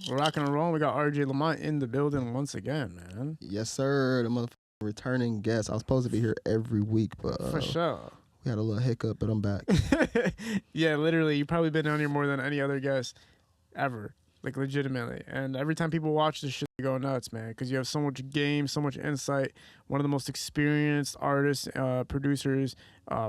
We're rocking and rolling. We got RJ Lamont in the building once again, man. Yes, sir. The motherfucking returning guest. I was supposed to be here every week, but For sure. we had a little hiccup, but I'm back. Yeah, literally. You've probably been on here more than any other guest ever. Like, legitimately. And every time people watch this shit, they go nuts, man. Because you have so much game, so much insight. One of the most experienced artists, producers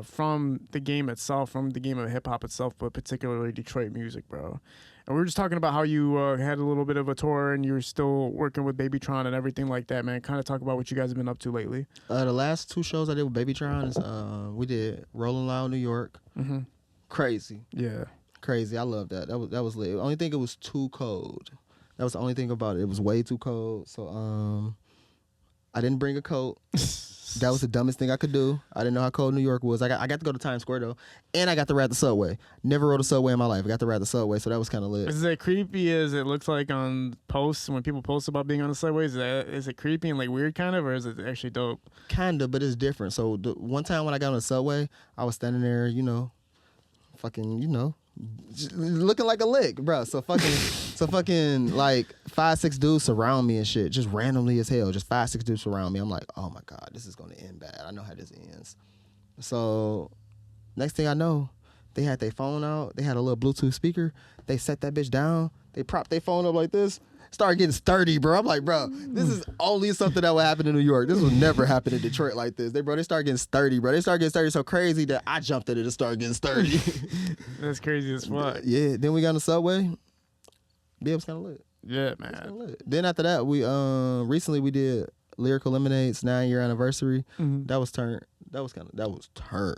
from the game itself, from the game of hip-hop itself, but particularly Detroit music, bro. And we were just talking about how you had a little bit of a tour and you're still working with Baby Tron and everything like that, man. Kind of talk about what you guys have been up to lately. The last 2 shows I did with Baby Tron is we did Rolling Loud, New York. Mm-hmm. Crazy. Yeah. Crazy. I love that. That was lit. The only thing, it was too cold. That was the only thing about it. It was way too cold. So I didn't bring a coat. That was the dumbest thing I could do. I didn't know how cold New York was. I got to go to Times Square though, and I got to ride the subway. Never rode a subway in my life. I got to ride the subway, so that was kind of lit. Is it creepy as it looks like on posts when people post about being on the subway? Is it creepy and like weird kind of, or is it actually dope? Kinda, but it's different. So one time when I got on the subway, I was standing there, fucking, looking like a lick, bro. So fucking like 5-6 dudes surround me and shit, just randomly as hell. Just 5-6 dudes surround me. I'm like, oh my god, this is gonna end bad. I know how this ends. So next thing I know, they had their phone out. They had a little Bluetooth speaker. They set that bitch down. They propped their phone up like this. Started getting sturdy, bro. I'm like, bro, this is only something that would happen in New York. This will never happen in Detroit like this. They started getting sturdy, bro. They started getting sturdy so crazy that I jumped at it and started getting sturdy. That's crazy as fuck. Yeah. Then we got on the subway. Yeah, it was kind of lit. Yeah, man. Then after that, we recently we did Lyrical Lemonade's 9-year anniversary. Mm-hmm. That was turned.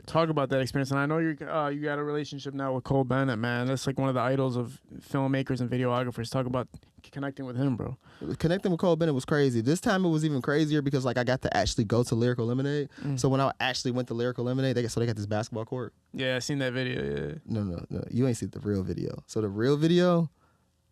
Talk about that experience, and I know you got a relationship now with Cole Bennett, man. That's like one of the idols of filmmakers and videographers. Talk about connecting with him, bro. Connecting with Cole Bennett was crazy. This time it was even crazier because like I got to actually go to Lyrical Lemonade. Mm. So when I actually went to Lyrical Lemonade, they got this basketball court. Yeah, I seen that video. Yeah. No, you ain't seen the real video. So the real video,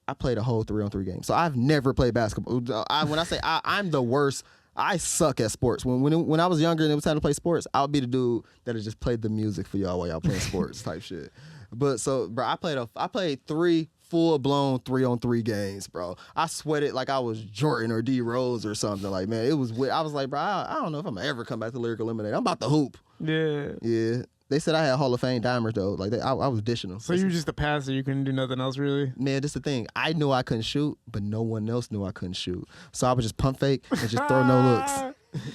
I played a whole 3-on-3 game. So I've never played basketball. When I say I'm the worst. I suck at sports. When I was younger and it was time to play sports, I would be the dude that had just played the music for y'all while y'all playing sports type shit. But so, bro, I played 3 full-blown 3-on-3 games, bro. I sweated like I was Jordan or D Rose or something. Like, man, it was weird. I was like, bro, I don't know if I'm gonna ever come back to Lyrical Lemonade. I'm about to hoop. Yeah. Yeah. They said I had Hall of Fame dimers though. Like I was dishing them. So you were just a passer. You couldn't do nothing else really. Man, this the thing. I knew I couldn't shoot, but no one else knew I couldn't shoot. So I would just pump fake and just throw no looks.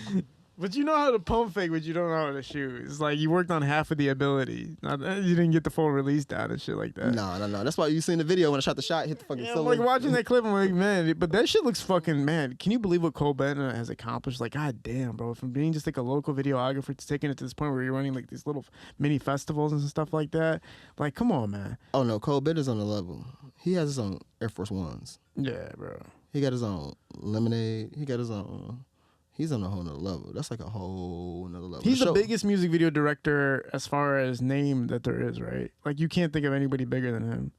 But you know how to pump fake, but you don't know how to shoot. It's like you worked on half of the ability. You didn't get the full release down and shit like that. No. That's why you seen the video when I shot the shot, hit the fucking I'm like watching that clip. I'm like, man, but that shit looks fucking, man. Can you believe what Cole Bennett has accomplished? Like, god damn, bro. From being just like a local videographer to taking it to this point where you're running like these little mini festivals and stuff like that. Like, come on, man. Oh no, Cole Bennett's on the level. He has his own Air Force Ones. Yeah, bro. He got his own Lemonade. He got his own. He's on a whole nother level. That's like a whole nother level. He's the biggest music video director as far as name that there is, right? Like, you can't think of anybody bigger than him.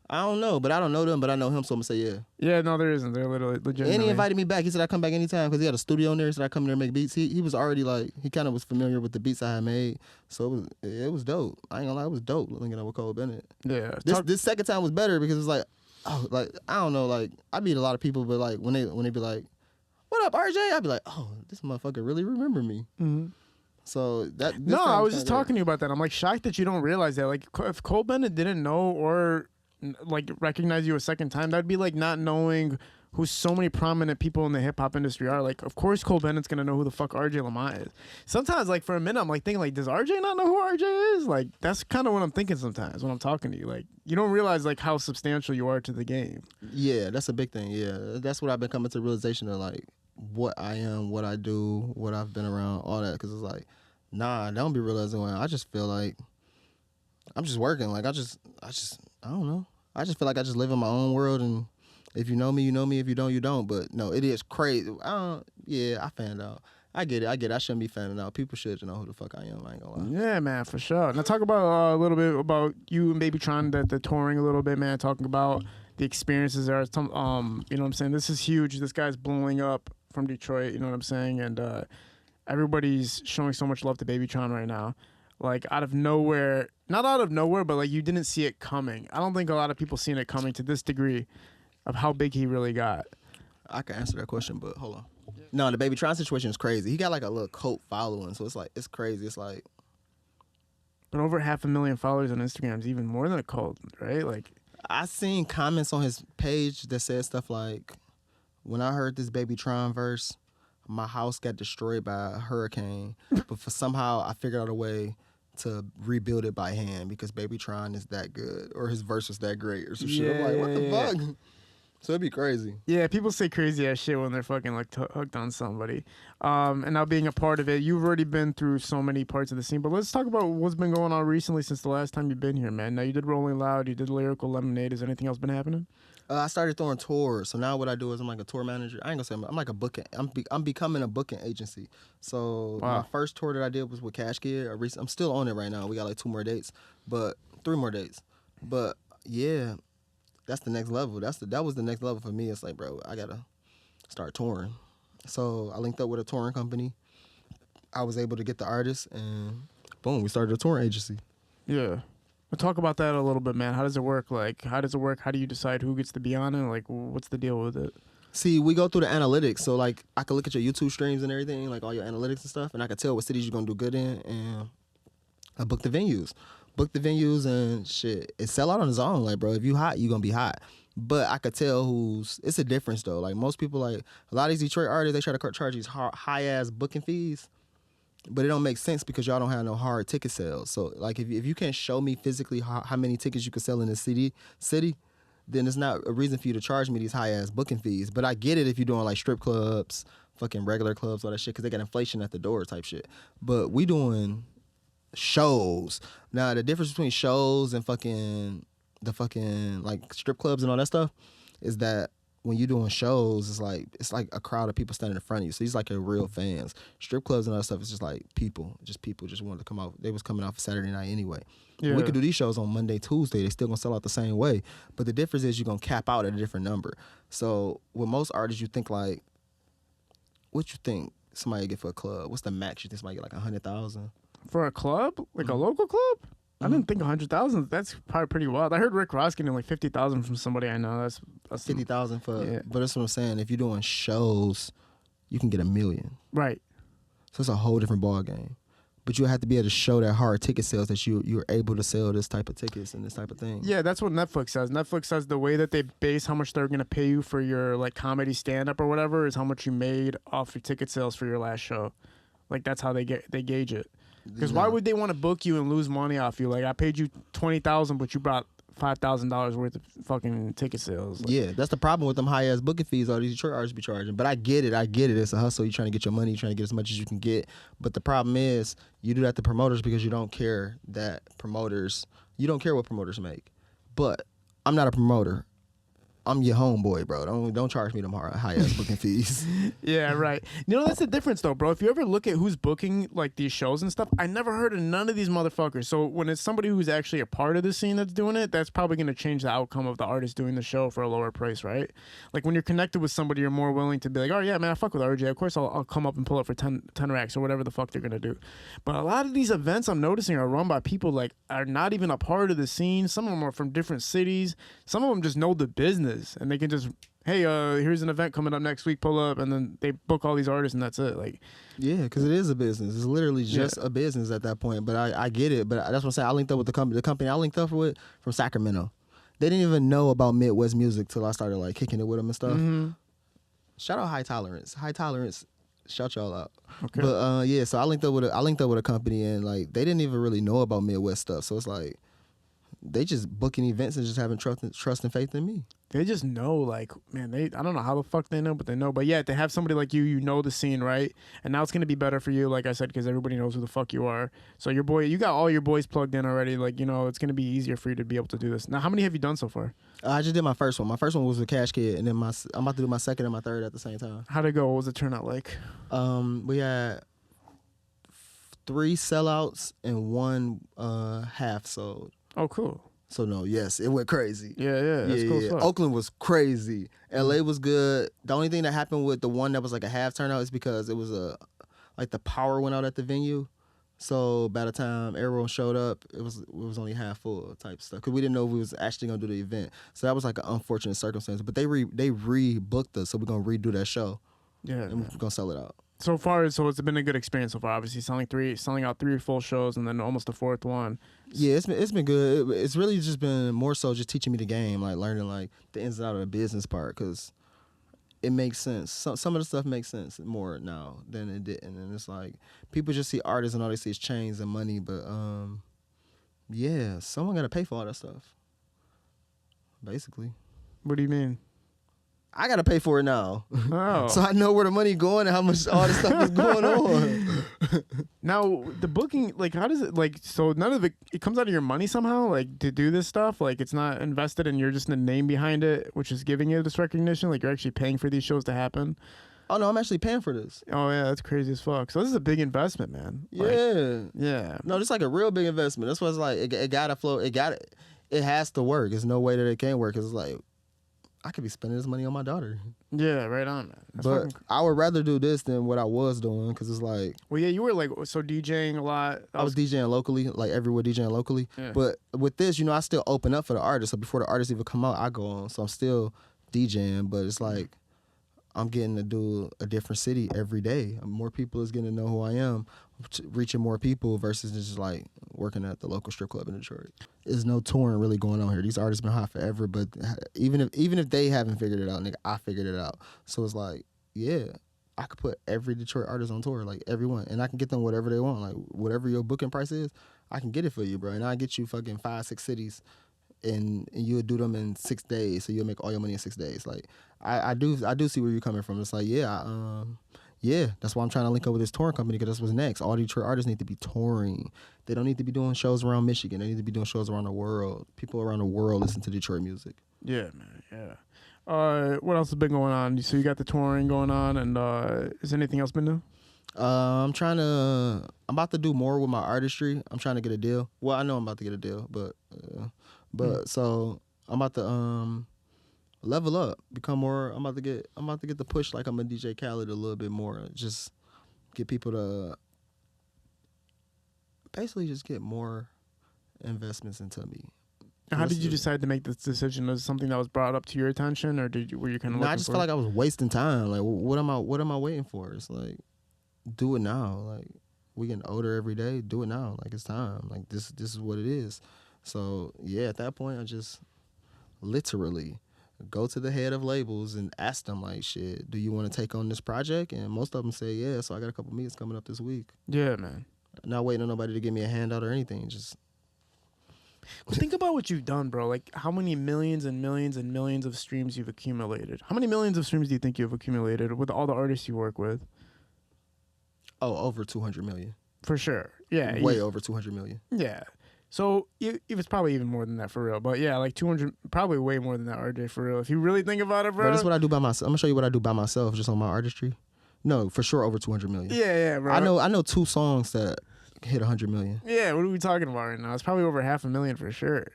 I don't know, but I don't know them, but I know him, so I'm going to say yeah. Yeah, no, there isn't. They're literally legit. And he invited me back. He said I come back anytime because he had a studio in there. He said I come in there and make beats. He was already like, he kind of was familiar with the beats I had made. So it was dope. I ain't going to lie, it was dope linking up with Cole Bennett. Yeah. This second time was better because it was like, oh, like, I don't know, like, I meet a lot of people, but like, when they be like, what up, RJ? I'd be like, oh, this motherfucker really remember me. Mm-hmm. So that. No, I was just talking to you about that. I'm like shocked that you don't realize that. Like, if Cole Bennett didn't know or like recognize you a second time, that'd be like not knowing who so many prominent people in the hip hop industry are. Like, of course, Cole Bennett's gonna know who the fuck RJ Lamont is. Sometimes, like for a minute, I'm like thinking, like, does RJ not know who RJ is? Like, that's kind of what I'm thinking sometimes when I'm talking to you. Like, you don't realize like how substantial you are to the game. Yeah, that's a big thing. Yeah, that's what I've been coming to the realization of, like, what I am, what I do, what I've been around, all that. Because it's like, nah, I don't be realizing when I just feel like I'm just working. Like, I don't know. I just feel like I just live in my own world, and if you know me, you know me. If you don't, you don't. But no, it is crazy. I fanned out. I get it. I shouldn't be fanning out. People should know who the fuck I am. I ain't gonna lie. Yeah, man, for sure. Now talk about a little bit about you and Baby Tron, the touring a little bit, man. Talking about the experiences there. You know what I'm saying? This is huge. This guy's blowing up from Detroit. You know what I'm saying? And everybody's showing so much love to Baby Tron right now. Like, out of nowhere, not out of nowhere, but like you didn't see it coming. I don't think a lot of people seen it coming to this degree. of how big he really got. I can answer that question, but hold on. No, the Baby Tron situation is crazy. He got like a little cult following, so it's crazy. It's like, But over 500,000 followers on Instagram is even more than a cult, right? Like, I seen comments on his page that said stuff like, when I heard this Baby Tron verse, my house got destroyed by a hurricane, but for somehow I figured out a way to rebuild it by hand because Baby Tron is that good, or his verse was that great, or some shit. I'm like, what the fuck? So it'd be crazy. Yeah, people say crazy ass shit when they're fucking like hooked on somebody. And now being a part of it, you've already been through so many parts of the scene. But let's talk about what's been going on recently since the last time you've been here, man. Now you did Rolling Loud, you did Lyrical, Lemonade. Has anything else been happening? I started throwing tours, so now what I do is I'm like a tour manager. I ain't gonna say I'm like a booking. I'm becoming a booking agency. So my first tour that I did was with Cash Kid. I'm still on it right now. We got like 3 more dates. But yeah, that's the next level. That was the next level for me. It's like, bro, I gotta start touring. So I linked up with a touring company. I was able to get the artists, and boom, we started a touring agency. Yeah. Well, talk about that a little bit, man. How does it work? Like, how does it work? How do you decide who gets to be on it? Like, what's the deal with it? See, we go through the analytics. So, like, I can look at your YouTube streams and everything, like all your analytics and stuff, and I can tell what cities you're going to do good in, and I book the venues. And shit, it sell out on its own. Like, bro, if you hot, you going to be hot. But I could tell it's a difference, though. Like, most people, like, a lot of these Detroit artists, they try to charge these high-ass booking fees. But it don't make sense because y'all don't have no hard ticket sales. So, like, if you can't show me physically how many tickets you can sell in this city, then it's not a reason for you to charge me these high-ass booking fees. But I get it if you're doing, like, strip clubs, fucking regular clubs, all that shit, because they got inflation at the door type shit. But we doing shows. Now, the difference between shows and the fucking, like, strip clubs and all that stuff is that when you're doing shows, it's like a crowd of people standing in front of you. So these like your real fans. Strip clubs and other stuff, it's just like people just wanted to come out. They was coming out for Saturday night anyway. Yeah. We could do these shows on Monday, Tuesday. They still gonna sell out the same way. But the difference is you're gonna cap out at a different number. So with most artists, you think like, what you think somebody get for a club? What's the max you think somebody get, like 100,000? For a club? Like a local club? I didn't think 100,000. That's probably pretty wild. I heard Rick Ross getting like 50,000 from somebody I know. That's 50,000 for. Yeah. But that's what I'm saying. If you're doing shows, you can get $1 million. Right. So it's a whole different ball game. But you have to be able to show that hard ticket sales that you're able to sell this type of tickets and this type of thing. Yeah, that's what Netflix says. Netflix says the way that they base how much they're gonna pay you for your like comedy stand up or whatever is how much you made off your ticket sales for your last show. Like that's how they gauge it. Because why would they want to book you and lose money off you? Like I paid you $20,000, but you brought $5,000 worth of fucking ticket sales. Like, yeah, that's the problem with them high ass booking fees all these Detroit artists be charging. But I get it. It's a hustle. You're trying to get your money. You're trying to get as much as you can get. But the problem is you do that to promoters because you don't care you don't care what promoters make. But I'm not a promoter. I'm your homeboy, bro. Don't charge me them high ass booking fees. Yeah, right. You know, that's the difference, though, bro. If you ever look at who's booking like these shows and stuff, I never heard of none of these motherfuckers. So when it's somebody who's actually a part of the scene that's doing it, that's probably going to change the outcome of the artist doing the show for a lower price, right? Like when you're connected with somebody, you're more willing to be like, oh yeah, man, I fuck with RJ. Of course, I'll come up and pull up for 10 racks or whatever the fuck they're gonna do. But a lot of these events I'm noticing are run by people like are not even a part of the scene. Some of them are from different cities. Some of them just know the business and they can just, hey, here's an event coming up next week, pull up, and then they book all these artists and that's it. Like, yeah, because it is a business. It's literally just a business at that point. But I get it. But that's what I'm saying. I linked up with the company I linked up with from Sacramento. They didn't even know about Midwest music till I started like kicking it with them and stuff. Mm-hmm. Shout out High Tolerance. High Tolerance, shout y'all out. Okay. But yeah, so I linked up with a company and like they didn't even really know about Midwest stuff. So it's like they just booking events and just having trust and faith in me. They just know, like, man, I don't know how the fuck they know, but they know. But yeah, they have somebody like you know the scene, right? And now it's going to be better for you, like I said, because everybody knows who the fuck you are. So you got all your boys plugged in already. Like, you know, it's going to be easier for you to be able to do this. Now, how many have you done so far? I just did my first one. My first one was with Cash Kid, and then I'm about to do my second and my third at the same time. How'd it go? What was the turnout like? We had 3 sellouts and 1 half sold. Oh, cool. So no, yes, it went crazy. Yeah, that's cool stuff. Oakland was crazy. LA was good. The only thing that happened with the one that was like a half turnout is because it was like the power went out at the venue. So by the time everyone showed up, it was only half full type stuff because we didn't know we was actually gonna do the event. So that was like an unfortunate circumstance. But they rebooked us, so we're gonna redo that show. Yeah, and we're gonna sell it out. So far, so it's been a good experience so far. Obviously, selling out 3 full shows and then almost a 4th one. Yeah, it's been good. It's really just been more so just teaching me the game, like learning like the ins and outs of the business part, because it makes sense. Some of the stuff makes sense more now than it didn't, and it's like people just see artists and all they see is chains and money, but yeah, someone got to pay for all that stuff. Basically, What do you mean? I got to pay for it now. Oh. So I know where the money going and how much all this stuff is going on. Now, the booking, like, how does it, like, so none of it comes out of your money somehow, like, to do this stuff? Like, it's not invested and you're just the name behind it, which is giving you this recognition? Like, you're actually paying for these shows to happen? Oh, no, I'm actually paying for this. Oh, yeah, that's crazy as fuck. So this is a big investment, man. Yeah. Like, yeah. No, this is like a real big investment. That's why it's like, it got to flow. It has to work. There's no way that it can't work. It's like, I could be spending this money on my daughter. Yeah, right on, man. That's but I would rather do this than what I was doing, because it's like... Well, yeah, you were like, so DJing a lot. I was DJing locally, like everywhere DJing locally. Yeah. But with this, I still open up for the artists. So before the artists even come out, I go on. So I'm still DJing, but it's like I'm getting to do a different city every day. More people is getting to know who I am, reaching more people versus just like working at the local strip club in Detroit. There's no touring really going on here. These artists been hot forever, but even if they haven't figured it out, nigga, I figured it out. So it's like, yeah, I could put every Detroit artist on tour, like everyone, and I can get them whatever they want, like whatever your booking price is, I can get it for you, bro. And I get you fucking 5-6 cities, and you'll do them in 6 days, so you'll make all your money in 6 days. Like I do see where you're coming from. It's like, yeah, that's why I'm trying to link up with this touring company, because that's what's next. All Detroit artists need to be touring. They don't need to be doing shows around Michigan. They need to be doing shows around the world. People around the world listen to Detroit music. Yeah, man, yeah. What else has been going on? So you got the touring going on, and is anything else been new? I'm about to do more with my artistry. I'm trying to get a deal. Well, I know I'm about to get a deal, but so I'm about to level up, become more. I'm about to get the push like I'm a DJ Khaled a little bit more. Just get people to basically just get more investments into me. How did you decide to make this decision? Was it something that was brought up to your attention, or were you kind of? No, I just felt like I was wasting time. Like, what am I waiting for? It's like, do it now. Like, we getting older every day. Do it now. Like, it's time. Like, this is what it is. So yeah, at that point, I just literally go to the head of labels and ask them, like, shit, do you want to take on this project? And most of them say yeah. So I got a couple meetings coming up this week. Yeah, man. Not waiting on nobody to give me a handout or anything. Just think about what you've done, bro. Like, how many millions and millions and millions of streams you've accumulated. How many millions of streams do you think you've accumulated with all the artists you work with? Oh, over 200 million. For sure. Yeah. Way over 200 million. Yeah. So it's probably even more than that for real. But yeah, like 200, probably way more than that, RJ, for real. If you really think about it, bro. But that's what I do by myself. I'm going to show you what I do by myself just on my artistry. No, for sure over 200 million. Yeah, bro. I know 2 songs that hit 100 million. Yeah, what are we talking about right now? It's probably over 500,000 for sure.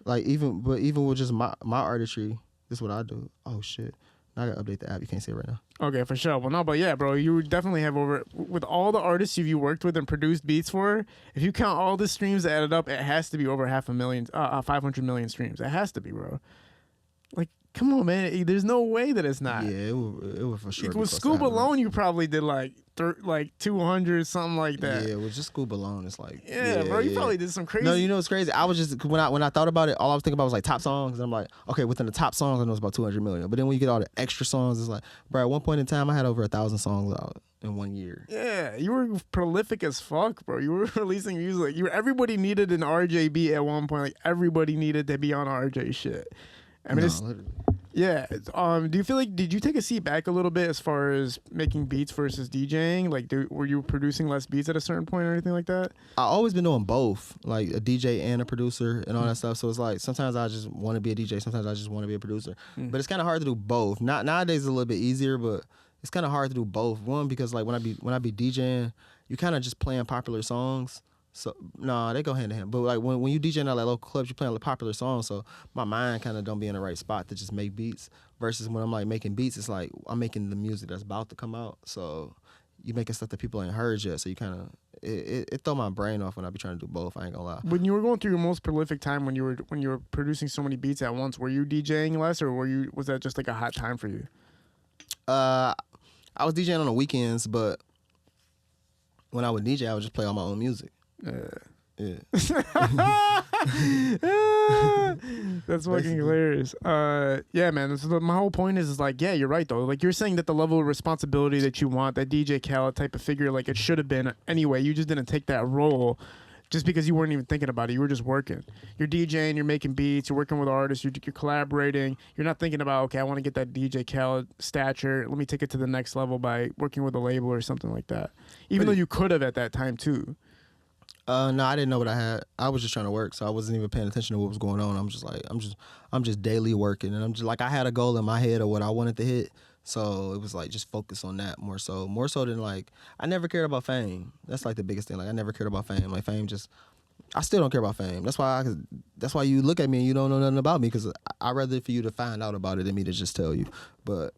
Like, even with just my artistry, this is what I do. Oh, shit. Now I got to update the app. You can't see it right now. Okay, for sure. Well, no, but yeah, bro, you definitely have with all the artists you worked with and produced beats for, if you count all the streams added up, it has to be over 500 million streams. It has to be, bro. Like, come on, man. There's no way that it's not. Yeah, it was for sure. With Scuba alone, you probably did like 200, something like that. Yeah, with just Scuba alone, it's like bro, you probably did some crazy. No, you know what's crazy? I was just when I thought about it, all I was thinking about was like top songs, and I'm like, okay, within the top songs, I know it's about 200 million. But then when you get all the extra songs, it's like, bro, at one point in time, I had over 1,000 songs out in 1 year. Yeah, you were prolific as fuck, bro. You were releasing music. Everybody needed an RJ beat at one point. Like, everybody needed to be on RJ shit. I mean, yeah. Do you feel like, did you take a seat back a little bit as far as making beats versus DJing? Like, were you producing less beats at a certain point or anything like that? I always been doing both, like a DJ and a producer and all that stuff. So it's like, sometimes I just want to be a DJ, sometimes I just want to be a producer. But it's kind of hard to do both. Nowadays it's a little bit easier, but it's kind of hard to do both. One, because like when I be DJing, you kind of just playing popular songs. So they go hand in hand. But like when you DJ at like local clubs, you're playing like popular songs. So my mind kind of don't be in the right spot to just make beats. Versus when I'm like making beats, it's like I'm making the music that's about to come out. So you making stuff that people ain't heard yet. So you kind of it throw my brain off when I be trying to do both. I ain't gonna lie. When you were going through your most prolific time, when you were producing so many beats at once, were you DJing less, or was that just like a hot time for you? I was DJing on the weekends, but when I would DJ, I would just play all my own music. Yeah. That's fucking hilarious. Yeah, man. My whole point is like, yeah, you're right though. Like you're saying that the level of responsibility that you want, that DJ Khaled type of figure, like it should have been anyway. You just didn't take that role just because you weren't even thinking about it. You were just working. You're DJing, you're making beats, you're working with artists, you're collaborating. You're not thinking about, okay, I want to get that DJ Khaled stature. Let me take it to the next level by working with a label or something like that. Even though you could have at that time too. No, I didn't know what I had. I was just trying to work, so I wasn't even paying attention to what was going on. I'm just daily working, and I'm just like, I had a goal in my head of what I wanted to hit, so it was like just focus on that more so than like I never cared about fame. That's like the biggest thing. Like I never cared about fame. Like fame just, I still don't care about fame. That's why you look at me and you don't know nothing about me, because I'd rather for you to find out about it than me to just tell you. But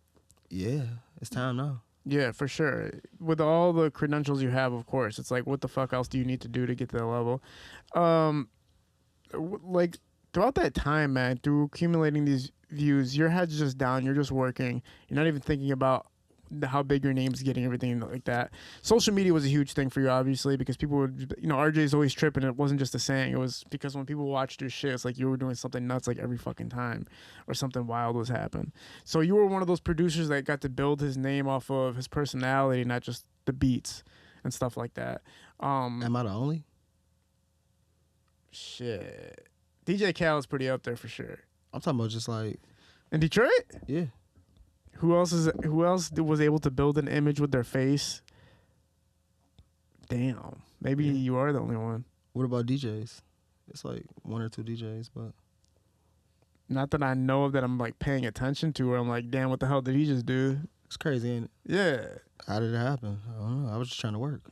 yeah, it's time now. Yeah, for sure. With all the credentials you have, of course, it's like, what the fuck else do you need to do to get to that level? Like, throughout that time, man, through accumulating these views, your head's just down. You're just working. You're not even thinking about how big your name's getting, everything like that. Social media was a huge thing for you, obviously, because people would, RJ's always tripping. It wasn't just a saying. It was because when people watched your shit, it's like you were doing something nuts like every fucking time, or something wild was happening. So you were one of those producers that got to build his name off of his personality, not just the beats and stuff like that. Am I the only? Shit. DJ Khaled's pretty up there for sure. I'm talking about just like in Detroit? Yeah. Who else was able to build an image with their face? Damn. Maybe you are the only one. What about DJs? It's like one or two DJs, but not that I know of that I'm like paying attention to, where I'm like, damn, what the hell did he just do? It's crazy, ain't it? Yeah. How did it happen? I don't know. I was just trying to work.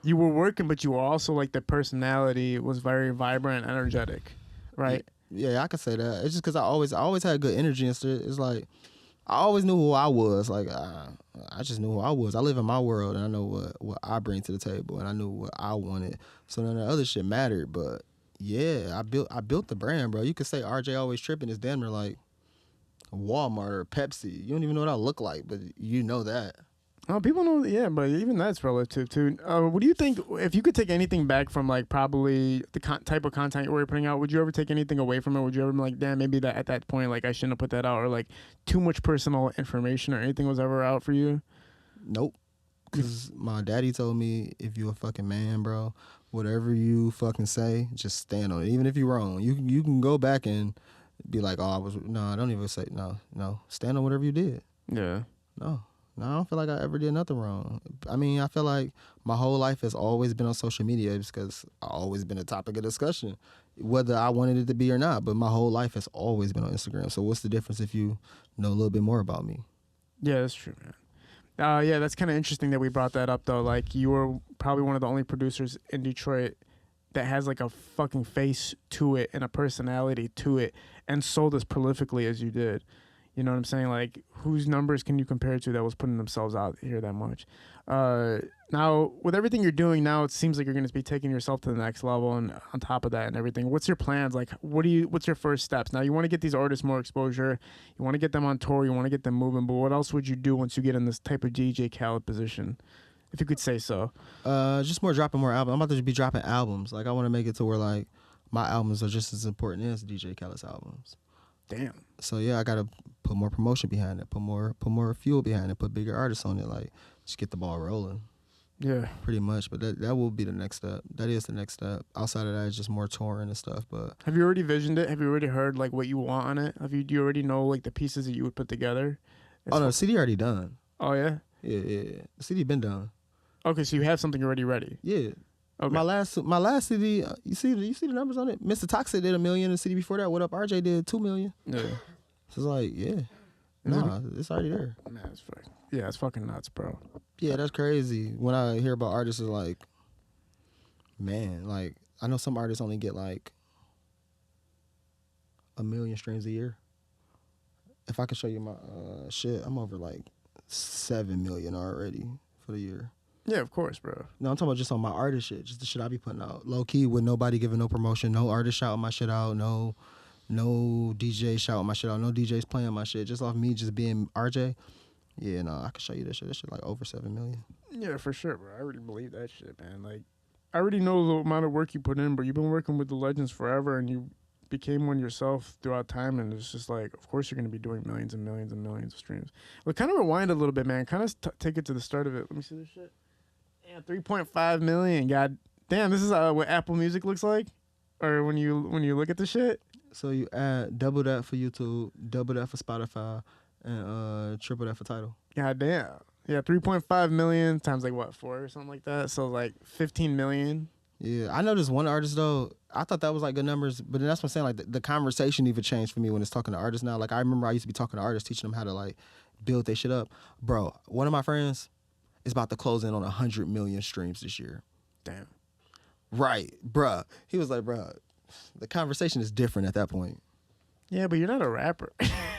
You were working, but you were also like, the personality was very vibrant and energetic, right? Yeah, I could say that. It's just because I always had good energy and stuff. It's like I always knew who I was. Like I just knew who I was. I live in my world, and I know what I bring to the table, and I knew what I wanted. So none of the other shit mattered. But yeah, I built the brand, bro. You could say RJ always tripping is damn near like Walmart or Pepsi. You don't even know what I look like, but you know that. Oh, people know, yeah, but even that's relative too. What do you think, if you could take anything back from like probably the type of content you were putting out, would you ever take anything away from it? Would you ever be like, damn, maybe that at that point, like I shouldn't have put that out, or like too much personal information or anything was ever out for you? Nope. Because my daddy told me, if you a fucking man, bro, whatever you fucking say, just stand on it. Even if you're wrong, you can go back and be like, oh, don't even say, no, stand on whatever you did. Yeah. No, I don't feel like I ever did nothing wrong. I mean, I feel like my whole life has always been on social media because I've always been a topic of discussion, whether I wanted it to be or not. But my whole life has always been on Instagram. So what's the difference if you know a little bit more about me? Yeah, that's true, man. Yeah, that's kind of interesting that we brought that up, though. Like, you were probably one of the only producers in Detroit that has, like, a fucking face to it and a personality to it and sold as prolifically as you did. You know what I'm saying? Like, whose numbers can you compare to that was putting themselves out here that much? Now, with everything you're doing now, it seems like you're going to be taking yourself to the next level, and on top of that and everything, what's your plans? Like, what's your first steps? Now, you want to get these artists more exposure. You want to get them on tour. You want to get them moving. But what else would you do once you get in this type of DJ Khaled position, if you could say so? Just dropping more albums. I'm about to be dropping albums. Like, I want to make it to where, like, my albums are just as important as DJ Khaled's albums. Damn. So yeah, I gotta put more promotion behind it, put more fuel behind it, put bigger artists on it, like just get the ball rolling. Yeah. Pretty much. But that will be the next step. That is the next step. Outside of that, it's just more touring and stuff. But have you already visioned it? Have you already heard like what you want on it? Do you already know like the pieces that you would put together? Oh no, the CD already done. Oh yeah? Yeah. The CD been done. Okay, so you have something already ready. Yeah. Okay. My last CD, you see the numbers on it? Mr. Toxic did $1 million. The CD before that, What Up RJ did $2 million. Yeah. So it's like, yeah. Nah, it's already there. Man, it's fucking nuts, bro. Yeah, that's crazy. When I hear about artists, it's like, man, like I know some artists only get like 1 million streams a year. If I could show you my shit, I'm over like 7 million already for the year. Yeah, of course, bro. No, I'm talking about just on my artist shit, just the shit I be putting out. Low key with nobody giving no promotion, no artist shouting my shit out, no DJ shouting my shit out, no DJs playing my shit, just off me just being RJ. Yeah, no, I can show you this shit. This shit like over 7 million. Yeah, for sure, bro. I already believe that shit, man. Like, I already know the amount of work you put in, but you've been working with the legends forever, and you became one yourself throughout time, and it's just like, of course you're going to be doing millions and millions and millions of streams. But kind of rewind a little bit, man. Kind of take it to the start of it. Let me see this shit. Yeah, 3.5 million. God damn, this is what Apple Music looks like, or when you look at the shit. So you add double that for YouTube, double that for Spotify, and triple that for Tidal. God damn. Yeah, 3.5 million times like what, 4 or something like that. So like 15 million. Yeah, I know this one artist though. I thought that was like good numbers, but then that's what I'm saying. Like the conversation even changed for me when it's talking to artists now. Like I remember I used to be talking to artists, teaching them how to like build their shit up. Bro, one of my friends is about to close in on 100 million streams this year. Damn. Right, bruh. He was like, bruh, the conversation is different at that point. Yeah, but you're not a rapper.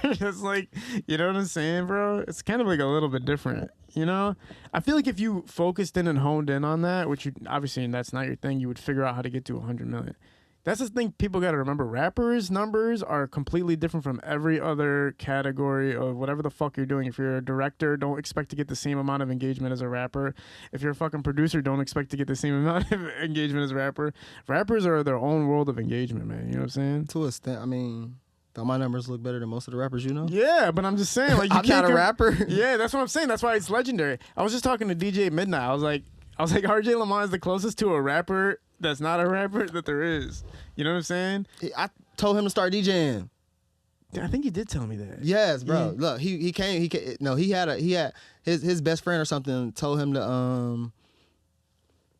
It's like, you know what I'm saying, bro? It's kind of like a little bit different, you know? I feel like if you focused in and honed in on that, which you obviously that's not your thing, you would figure out how to get to 100 million. That's the thing people got to remember. Rappers' numbers are completely different from every other category of whatever the fuck you're doing. If you're a director, don't expect to get the same amount of engagement as a rapper. If you're a fucking producer, don't expect to get the same amount of engagement as a rapper. Rappers are their own world of engagement, man. You know what I'm saying? To a extent, I mean, don't my numbers look better than most of the rappers you know? Yeah, but I'm just saying, like, you I'm can't not a rapper. Yeah, that's what I'm saying. That's why it's legendary. I was just talking to DJ Midnight. I was like, RJ Lamont is the closest to a rapper that's not a rapper that there is. You know what I'm saying? I told him to start DJing. I think you did tell me that. Yes, bro. Yeah. Look, he came. He had his best friend or something told him to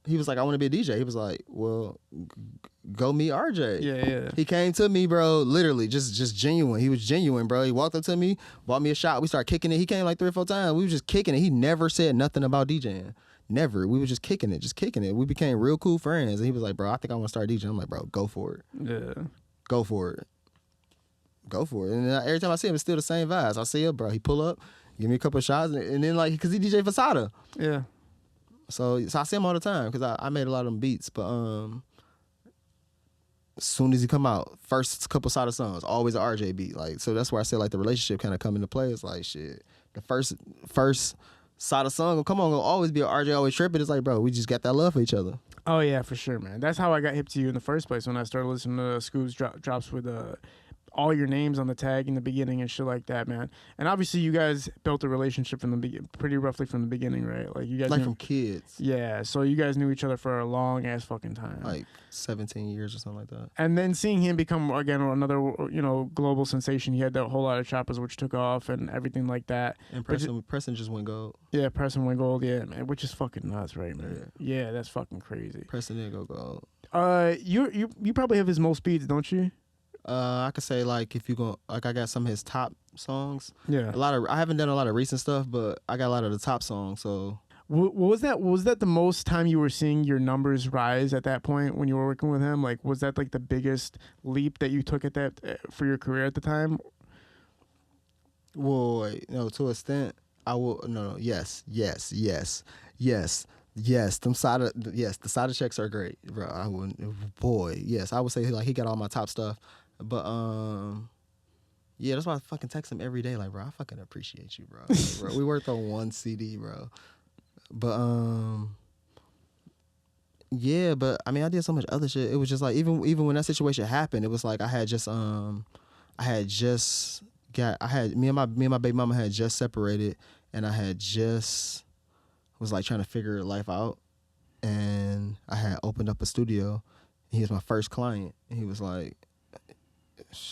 He was like, I want to be a DJ. He was like, well, go meet RJ. Yeah. He came to me, bro. Literally, just genuine. He was genuine, bro. He walked up to me, bought me a shot. We started kicking it. He came like 3 or 4 times. We were just kicking it. He never said nothing about DJing. Never. We were just kicking it. We became real cool friends. And he was like, bro, I think I want to start DJing. I'm like, bro, go for it. Yeah. Go for it. And then every time I see him, it's still the same vibes. I see him, bro. He pull up, give me a couple of shots, and then like, cause he DJ for Sada. Yeah. So I see him all the time because I made a lot of them beats. But as soon as he come out, first couple Sada songs, always an RJ beat. Like, so that's where I said like the relationship kind of come into play. It's like shit. The first Sada song will always be an RJ always tripping. It's like, bro, we just got that love for each other. Oh yeah, for sure, man. That's how I got hip to you in the first place when I started listening to Scoob's drops with all your names on the tag in the beginning and shit like that, man. And obviously, you guys built a relationship from the pretty roughly from the beginning, right? Like you guys, like from kids. Yeah, so you guys knew each other for a long ass fucking time, like 17 years or something like that. And then seeing him become again another, global sensation. He had that whole lot of choppers which took off and everything like that. And Preston just went gold. Yeah, Preston went gold. Yeah, man, which is fucking nuts, right, man? Yeah, that's fucking crazy. Preston didn't go gold. You probably have his most beats, don't you? I could say like if you go like I got some of his top songs. Yeah. I haven't done a lot of recent stuff, but I got a lot of the top songs. So what was that? Was that the most time you were seeing your numbers rise at that point when you were working with him? Like, was that like the biggest leap that you took at that for your career at the time? Well, wait, no, to an extent, I will. No, yes. The Sada checks are great, bro. I wouldn't, boy, yes, I would say like he got all my top stuff, but yeah, that's why I fucking text him every day, like, bro, I fucking appreciate you, bro. Like, bro, we worked on one CD, bro, but yeah, but I mean, I did so much other shit. It was just like even when that situation happened, it was like me and my baby mama had just separated, and I had just was like trying to figure life out, and I had opened up a studio. He was my first client, and he was like,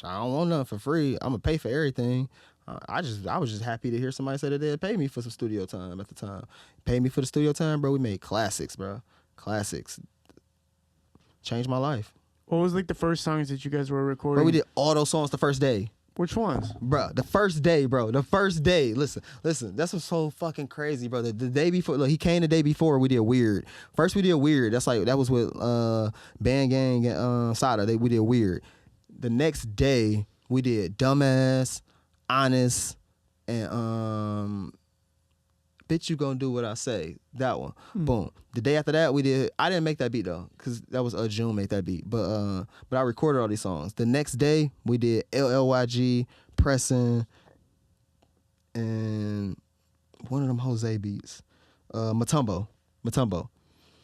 I don't want nothing for free. I'm gonna pay for everything. I was just happy to hear somebody say that they'd pay me for some studio time at the time. Paid me for the studio time, bro. We made classics, bro. Classics. Changed my life. What was like the first songs that you guys were recording? Bro, we did all those songs the first day. Which ones? Bro, the first day, bro. The first day. Listen. That's what's so fucking crazy, bro. The day before, look, he came the day before, we did Weird. First we did Weird. That was with Band Gang and Sada. We did Weird. The next day, we did Dumbass, Honest, and bitch, you gonna do what I say. That one. Boom. The day after that, I didn't make that beat though, because that was June made that beat. But I recorded all these songs. The next day, we did LLYG, Pressin', and one of them Jose beats. Matumbo.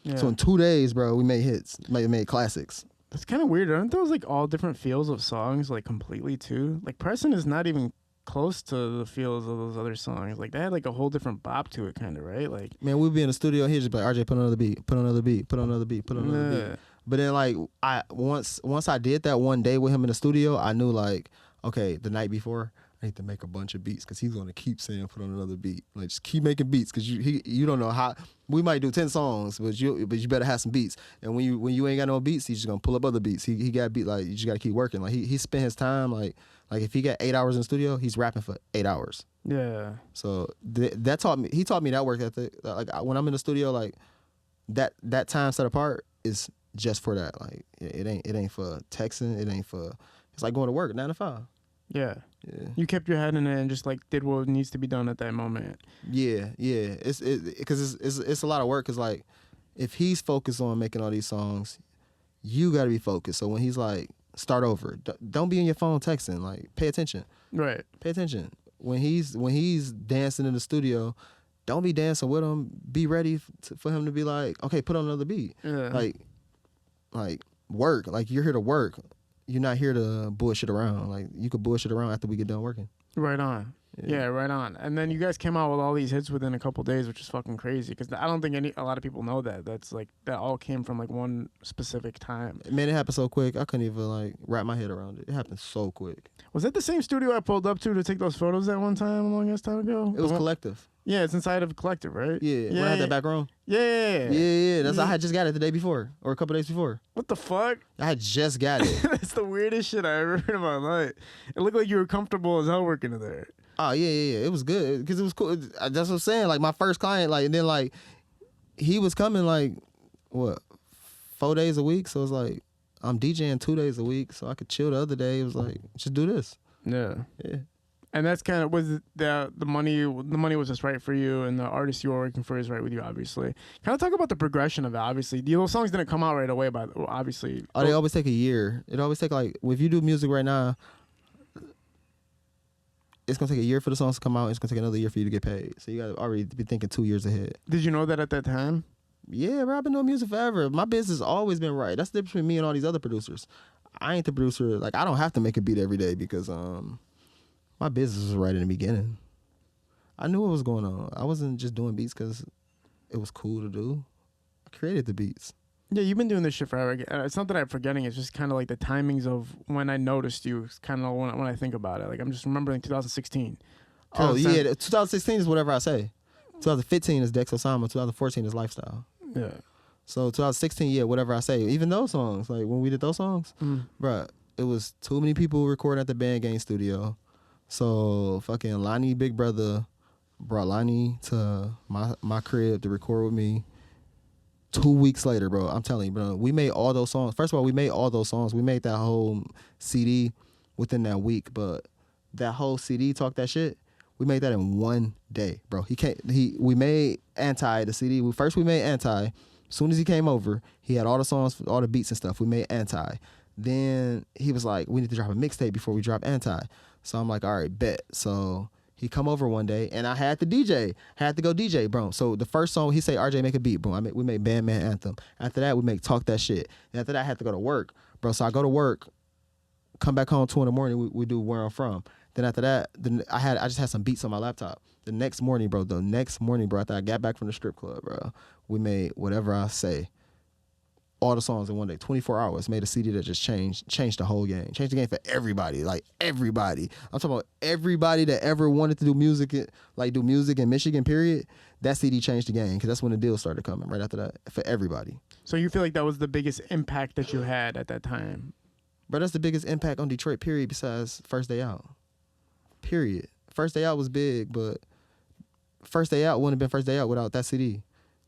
Yeah. So in 2 days, bro, we made hits, made classics. That's kind of weird. Aren't those like all different feels of songs, like completely too? Like Preston is not even close to the feels of those other songs. Like they had like a whole different bop to it, kind of, right? Like, man, we'd be in the studio here just be like, RJ, put on another beat, put on another beat, put on another beat, put on another beat. But then like once I did that one day with him in the studio, I knew like, okay, the night before, I need to make a bunch of beats because he's gonna keep saying put on another beat. Like just keep making beats because you don't know how we might do 10 songs, but you better have some beats. And when you ain't got no beats, he's just gonna pull up other beats. He got beat, like you just gotta keep working. Like he spent his time like if he got 8 hours in the studio, he's rapping for 8 hours. Yeah. So that taught me. He taught me that work ethic. Like when I'm in the studio, like that time set apart is just for that. Like it ain't for texting. It ain't for. It's like going to work 9 to 5. Yeah. Yeah. You kept your head in it and just like did what needs to be done at that moment. Yeah. It's a lot of work. Cause like if he's focused on making all these songs, you got to be focused. So when he's like start over, don't be on your phone texting. Like pay attention. Right. Pay attention. When he's dancing in the studio, don't be dancing with him. Be ready for him to be like, okay, put on another beat. Yeah. Like work. Like you're here to work. You're not here to bullshit around. Like you could bullshit around after we get done working. Right on. Yeah, right on. And then you guys came out with all these hits within a couple days, which is fucking crazy. Because I don't think a lot of people know that. That's like that all came from like one specific time. Man, it happened so quick. I couldn't even like wrap my head around it. It happened so quick. Was that the same studio I pulled up to take those photos that one time a long ass time ago? It was Collective. Yeah, it's inside of Collective, right? Yeah. When I had that back room. Yeah. That's I had just got it the day before or a couple days before. What the fuck? I had just got it. That's the weirdest shit I ever heard in my life. It looked like you were comfortable as hell working in there. Oh yeah. It was good because it was cool. That's what I'm saying. Like my first client, like and then like he was coming like what 4 days a week. So it's like I'm DJing 2 days a week, so I could chill the other day. It was like just do this. Yeah. Yeah. And that's kind of was the money. The money was just right for you, and the artist you were working for is right with you, obviously. Kind of talk about the progression of it. Obviously, those songs didn't come out right away, obviously. Oh, they always take a year. It always take like if you do music right now, it's gonna take a year for the songs to come out. It's gonna take another year for you to get paid. So you gotta already be thinking 2 years ahead. Did you know that at that time? Yeah, bro, I've been doing music forever. My business has always been right. That's the difference between me and all these other producers. I ain't the producer. Like I don't have to make a beat every day because my business was right in the beginning. I knew what was going on. I wasn't just doing beats because it was cool to do. I created the beats. Yeah, you've been doing this shit forever. It's not that I'm forgetting. It's just kind of like the timings of when I noticed you. It's kind of when I think about it. Like I'm just remembering 2016. Oh yeah, 2016 is whatever I say. 2015 is Dex Osama. 2014 is Lifestyle. Yeah. So 2016, yeah, whatever I say. Even those songs, like when we did those songs, bruh, it was too many people recording at the Band Gang studio. So fucking Lonnie Big Brother brought Lonnie to my crib to record with me. 2 weeks later, bro, I'm telling you, bro, we made all those songs. First of all, we made all those songs. We made that whole CD within that week, but that whole CD, Talk That Shit, we made that in 1 day, bro. We made Anti, the CD. We made Anti. As soon as he came over, he had all the songs, all the beats and stuff. We made Anti. Then he was like, we need to drop a mixtape before we drop Anti. So I'm like, all right, bet. So he come over one day, and I had to DJ. Had to go DJ, bro. So the first song, he say, RJ, make a beat, bro. We made Bandman Anthem. After that, we make Talk That Shit. And after that, I had to go to work, bro. So I go to work, come back home 2 a.m, we do Where I'm From. Then after that, I just had some beats on my laptop. The next morning, bro, after I got back from the strip club, bro, we made Whatever I Say. All the songs in 1 day, 24 hours, made a CD that just changed the whole game. Changed the game for everybody, like everybody. I'm talking about everybody that ever wanted to do music in Michigan, period. That CD changed the game because that's when the deals started coming right after that for everybody. So you feel like that was the biggest impact that you had at that time? Bro, that's the biggest impact on Detroit, period, besides First Day Out. Period. First Day Out was big, but First Day Out wouldn't have been First Day Out without that CD.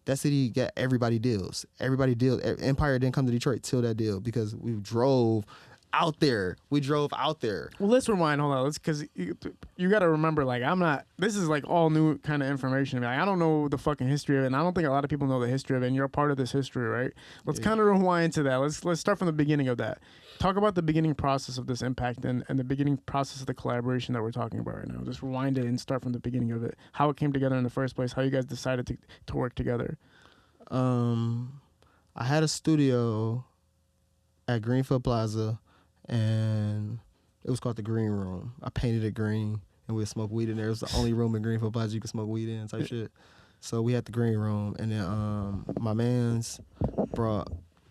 That CD got everybody deals. Everybody deals. Empire didn't come to Detroit till that deal because we drove out there. We drove out there. Well, let's rewind. Hold on. Let's, because you got to remember, like, I'm not, this is like all new kind of information. Like, I don't know the fucking history of it, and I don't think a lot of people know the history of it, and you're a part of this history, right? Let's kind of rewind to that. Let's start from the beginning of that. Talk about the beginning process of this impact and the beginning process of the collaboration that we're talking about right now. Just rewind it and start from the beginning of it. How it came together in the first place, how you guys decided to work together. I had a studio at Greenfield Plaza, and it was called the Green Room. I painted it green, and we'd smoke weed in there. It was the only room in Greenfield Plaza you could smoke weed in, type shit. So we had the Green Room, and then my mans brought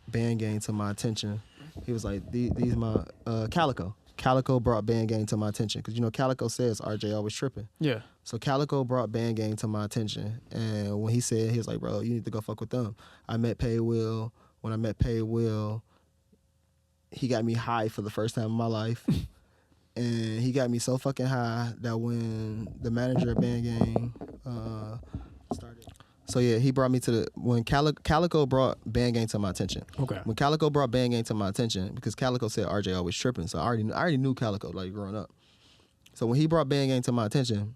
Band Gang to my attention. He was like, these my Calico. Calico brought Band Gang to my attention, because, you know, Calico says RJ always tripping. Yeah. So Calico brought Band Gang to my attention, and when he said, he was like, bro, you need to go fuck with them. I met Pay Will. When I met Pay Will, he got me high for the first time in my life. And he got me so fucking high that when the manager of Band Gang started. So yeah, he brought me to when Calico brought Band Gang to my attention. Okay. When Calico brought Band Gang to my attention, because Calico said RJ always tripping, so I already knew Calico, like, growing up. So when he brought Band Gang to my attention,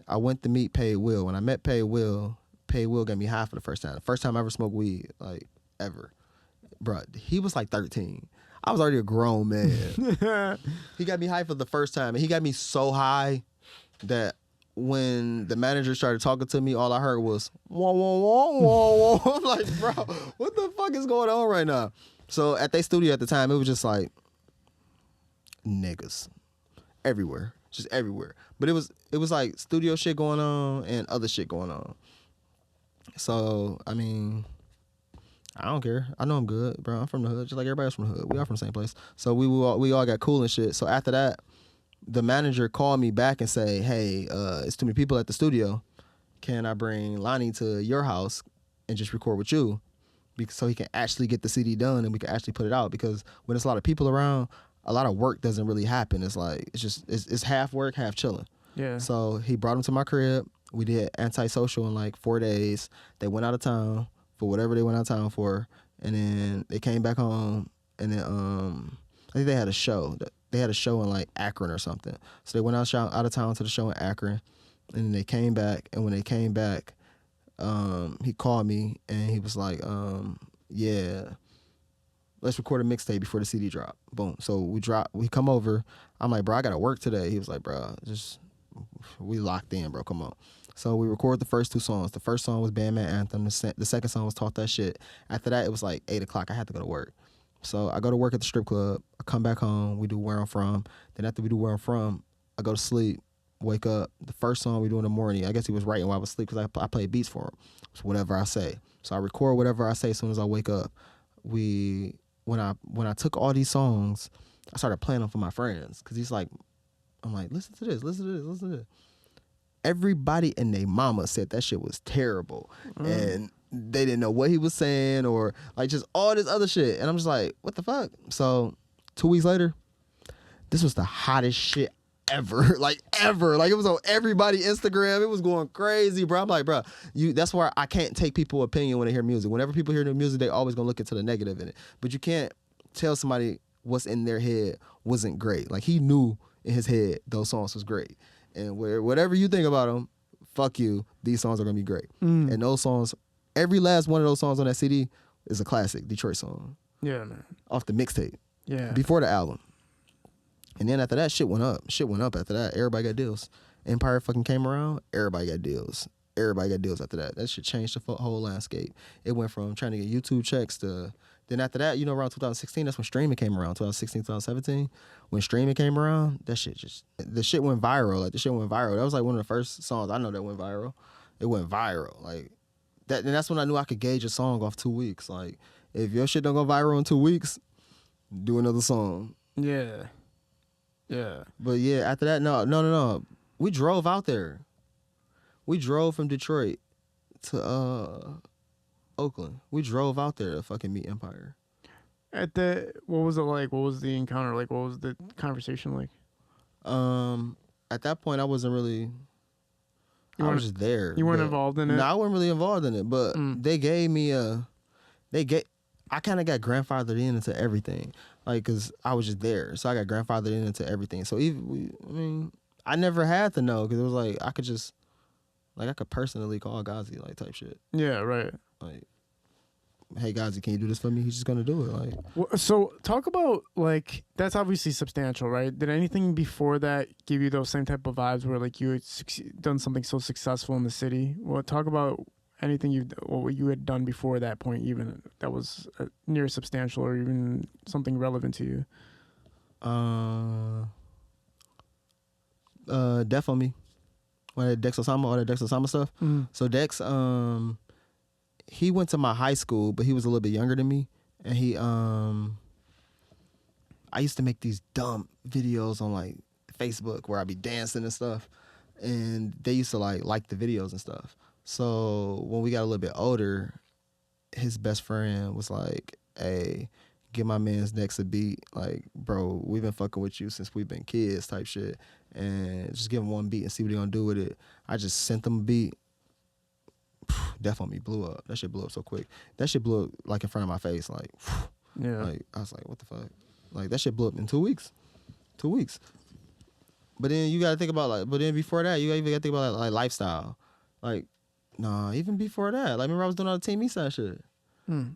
I went to meet Pay Will. When I met Pay Will got me high for the first time. The first time I ever smoked weed, like, ever. Bruh, he was like 13. I was already a grown man. He got me high for the first time, and he got me so high that when the manager started talking to me, all I heard was, whoa, whoa, whoa, whoa, whoa. I'm like, bro, what the fuck is going on right now? So at their studio at the time, it was just like niggas everywhere, just everywhere. But it was like studio shit going on and other shit going on. So, I mean, I don't care. I know I'm good, bro. I'm from the hood, just like everybody else from the hood. We all from the same place. So we all got cool and shit. So after that, the manager called me back and say, hey, it's too many people at the studio. Can I bring Lonnie to your house and just record with you? So he can actually get the CD done and we can actually put it out. Because when there's a lot of people around, a lot of work doesn't really happen. It's like, it's half work, half chilling. Yeah. So he brought him to my crib. We did Antisocial in like 4 days. They went out of town for whatever they went out of town for. And then they came back home. And then I think they had a show. They had a show in like Akron or something. So they went out of town to the show in Akron. And then they came back. And when they came back, he called me and he was like, yeah, let's record a mixtape before the CD drop. Boom. So we come over. I'm like, bro, I got to work today. He was like, bro, we locked in, bro. Come on. So we recorded the first 2 songs. The first song was Bandman Anthem. The second song was Talk That Shit. After that, it was like 8 o'clock. I had to go to work. So I go to work at the strip club. I come back home. We do Where I'm From. Then after we do Where I'm From, I go to sleep, wake up. The first song we do in the morning, I guess he was writing while I was asleep because I played beats for him. It's whatever I say. So I record whatever I say as soon as I wake up. When I took all these songs, I started playing them for my friends because he's like, I'm like, listen to this, listen to this, listen to this. Everybody and their mama said that shit was terrible. And they didn't know what he was saying or like just all this other shit. And I'm just like, what the fuck? So 2 weeks later, this was the hottest shit ever. Like ever. Like it was on everybody's Instagram. It was going crazy, bro. I'm like, bro, that's why I can't take people's opinion when they hear music. Whenever people hear the music, they always gonna look into the negative in it. But you can't tell somebody what's in their head wasn't great. Like he knew in his head those songs was great. And whatever you think about them, fuck you, these songs are gonna be great. And those songs, every last one of those songs on that CD is a classic Detroit song. Yeah, man. Off the mixtape. Yeah. Before the album. And then after that, shit went up. Shit went up after that. Everybody got deals. Empire fucking came around. Everybody got deals. Everybody got deals after that. That shit changed the whole landscape. It went from trying to get YouTube checks to... Then after that, you know, around 2016, that's when streaming came around. 2016, 2017. When streaming came around, the shit went viral. Like, the shit went viral. That was like one of the first songs I know that went viral. It went viral. Like, that, and that's when I knew I could gauge a song off 2 weeks. Like, if your shit don't go viral in 2 weeks, do another song. Yeah. Yeah. But yeah, after that, no. We drove out there. We drove from Detroit to Oakland. We drove out there to fucking meet Empire. What was it like? What was the encounter like? What was the conversation like? At that point, I wasn't really... I was just there. You weren't involved in it? No, I wasn't really involved in it, but they gave me I kind of got grandfathered into everything. like, cause I was just there. So I got grandfathered into everything. So I never had to know, cause it was like I could personally call Ghazi, like, type shit. Yeah, right. Like, hey Ghazi, can you do this for me? He's just gonna do it. Like, Well, so talk about, like, that's obviously substantial, right? Did anything before that give you those same type of vibes where, like, you had done something so successful in the city? Well, talk about anything what you had done before that point, even that was near substantial or even something relevant to you. Def on Me. When I had Dex Osama, all that Dex Osama stuff. Mm. So Dex, he went to my high school, but he was a little bit younger than me. And he, I used to make these dumb videos on like Facebook where I'd be dancing and stuff. And they used to like the videos and stuff. So when we got a little bit older, his best friend was like, hey, give my man's Dex a beat. Like, bro, we've been fucking with you since we've been kids type shit. And just give him one beat and see what he gonna do with it. I just sent him a beat. Def on Me blew up. That shit blew up so quick. That shit blew up like in front of my face. Like, Yeah. like I was like, what the fuck? Like that shit blew up in 2 weeks. 2 weeks. But then you gotta think about before that, you even gotta think about like lifestyle. Like, nah, even before that. Like, remember I was doing all the Team Eastside shit.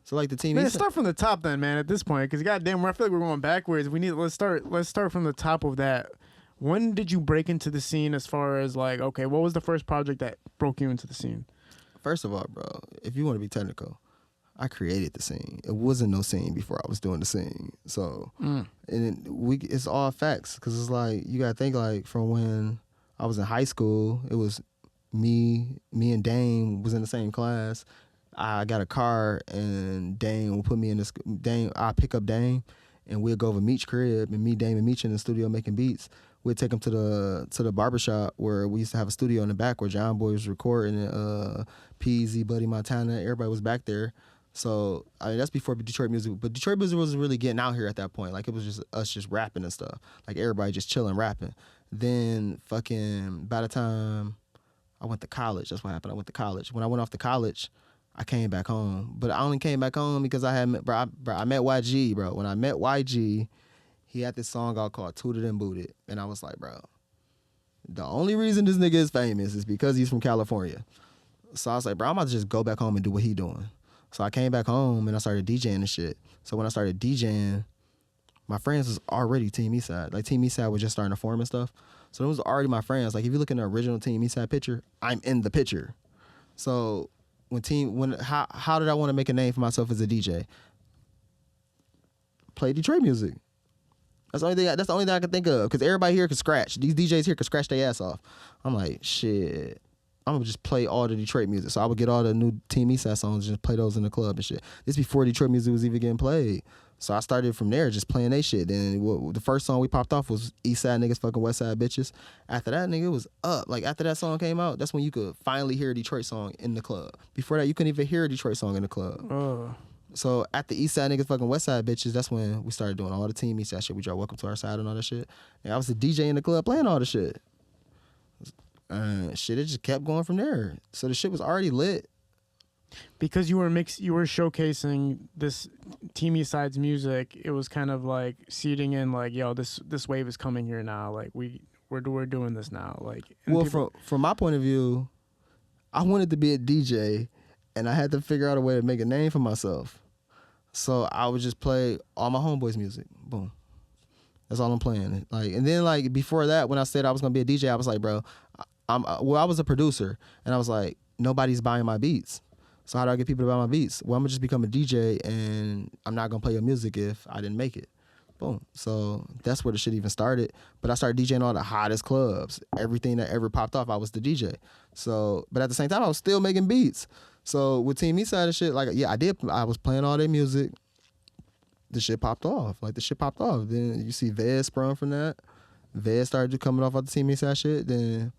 So like the Team Man, Eastside. start from the top then, man. At this point, because goddamn, I feel like we're going backwards. Let's start from the top of that. When did you break into the scene? As far as like, okay, what was the first project that broke you into the scene? First of all, bro, if you want to be technical, I created the scene. It wasn't no scene before I was doing the scene. So, and it's all facts, because it's like you gotta think like from when I was in high school, it was me and Dame was in the same class. I got a car and Dame will put me in this. Dame, I pick up Dame, and we'll go over Meech's crib, and me, Dame, and Meech in the studio making beats. We'd take him to the barbershop where we used to have a studio in the back where John Boy was recording, PZ, Buddy Montana, everybody was back there. So, I mean, that's before Detroit music, but Detroit music wasn't really getting out here at that point. Like, it was just us just rapping and stuff. Like, everybody just chilling, rapping. Then, fucking, by the time I went to college, that's what happened. I went to college. When I went off to college, I came back home. But I only came back home because I met YG, bro. When I met YG, he had this song out called Tooted and Booted. And I was like, bro, the only reason this nigga is famous is because he's from California. So I was like, bro, I'm about to just go back home and do what he doing. So I came back home and I started DJing and shit. So when I started DJing, my friends was already Team Eastside. Like, Team Eastside was just starting to form and stuff. So it was already my friends. Like, if you look in the original Team Eastside picture, I'm in the picture. So how did I want to make a name for myself as a DJ? Play Detroit music. That's the only thing I can think of, because everybody here can scratch. These DJs here can scratch their ass off. I'm like, shit, I'm gonna just play all the Detroit music. So I would get all the new Team Eastside songs and just play those in the club and shit. This before Detroit music was even getting played. So I started from there, just playing they shit. Then the first song we popped off was Eastside Niggas Fucking Westside Bitches. After that, nigga, it was up. Like, after that song came out, that's when you could finally hear a Detroit song in the club. Before that, you couldn't even hear a Detroit song in the club. So at the Eastside Niggas Fucking Westside Bitches, that's when we started doing all the Team Eastside shit. We dropped Welcome to Our Side and all that shit. And I was the DJ in the club playing all the shit. Shit, it just kept going from there. So the shit was already lit. Because you were showcasing this Team Eastside's music, it was kind of like seeding in, like, yo, this wave is coming here now. Like, we're doing this now. Like, well, from my point of view, I wanted to be a DJ, and I had to figure out a way to make a name for myself. So I would just play all my homeboys' music. Boom. That's all I'm playing. Like, and then, like, before that, when I said I was gonna be a DJ, I was like, bro, I was a producer, and I was like, nobody's buying my beats. So how do I get people to buy my beats? Well, I'm gonna just become a DJ, and I'm not gonna play your music if I didn't make it. Boom. So that's where the shit even started. But I started DJing all the hottest clubs. Everything that ever popped off, I was the DJ. So, but at the same time, I was still making beats. So with Team Eastside and shit, like, yeah, I was playing all their music. The shit popped off. Like, the shit popped off. Then you see Vez sprung from that. Vez started coming off of the Team Eastside shit. Then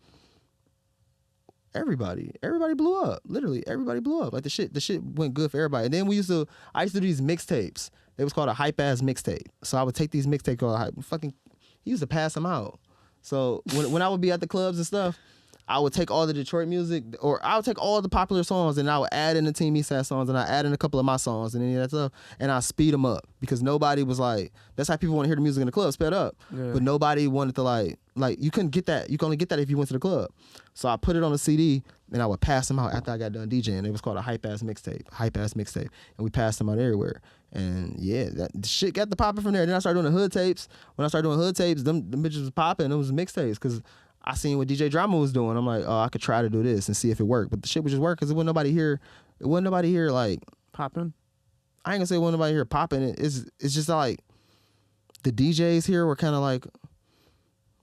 everybody blew up. Literally, everybody blew up. Like, the shit went good for everybody. And then I used to do these mixtapes. It was called a hype ass mixtape. So I would take these mixtapes called hype. He used to pass them out. So when I would be at the clubs and stuff, I would take all the Detroit music, or I would take all the popular songs, and I would add in the Team Eastside songs, and I add in a couple of my songs and any of that stuff, and I speed them up because nobody was like, that's how people want to hear the music in the club, sped up. Yeah. But nobody wanted to like you couldn't get that. You can only get that if you went to the club. So I put it on a CD, and I would pass them out after I got done DJing. It was called a hype ass mixtape, and we passed them out everywhere. And yeah, that shit got the popping from there. Then I started doing the hood tapes. When I started doing hood tapes, them bitches was popping. It was mixtapes because I seen what DJ Drama was doing. I'm like, oh, I could try to do this and see if it worked. But the shit would just work because it wasn't nobody here. It wasn't nobody here like Popping? I ain't gonna say it wasn't nobody here popping. It's just like the DJs here were kind of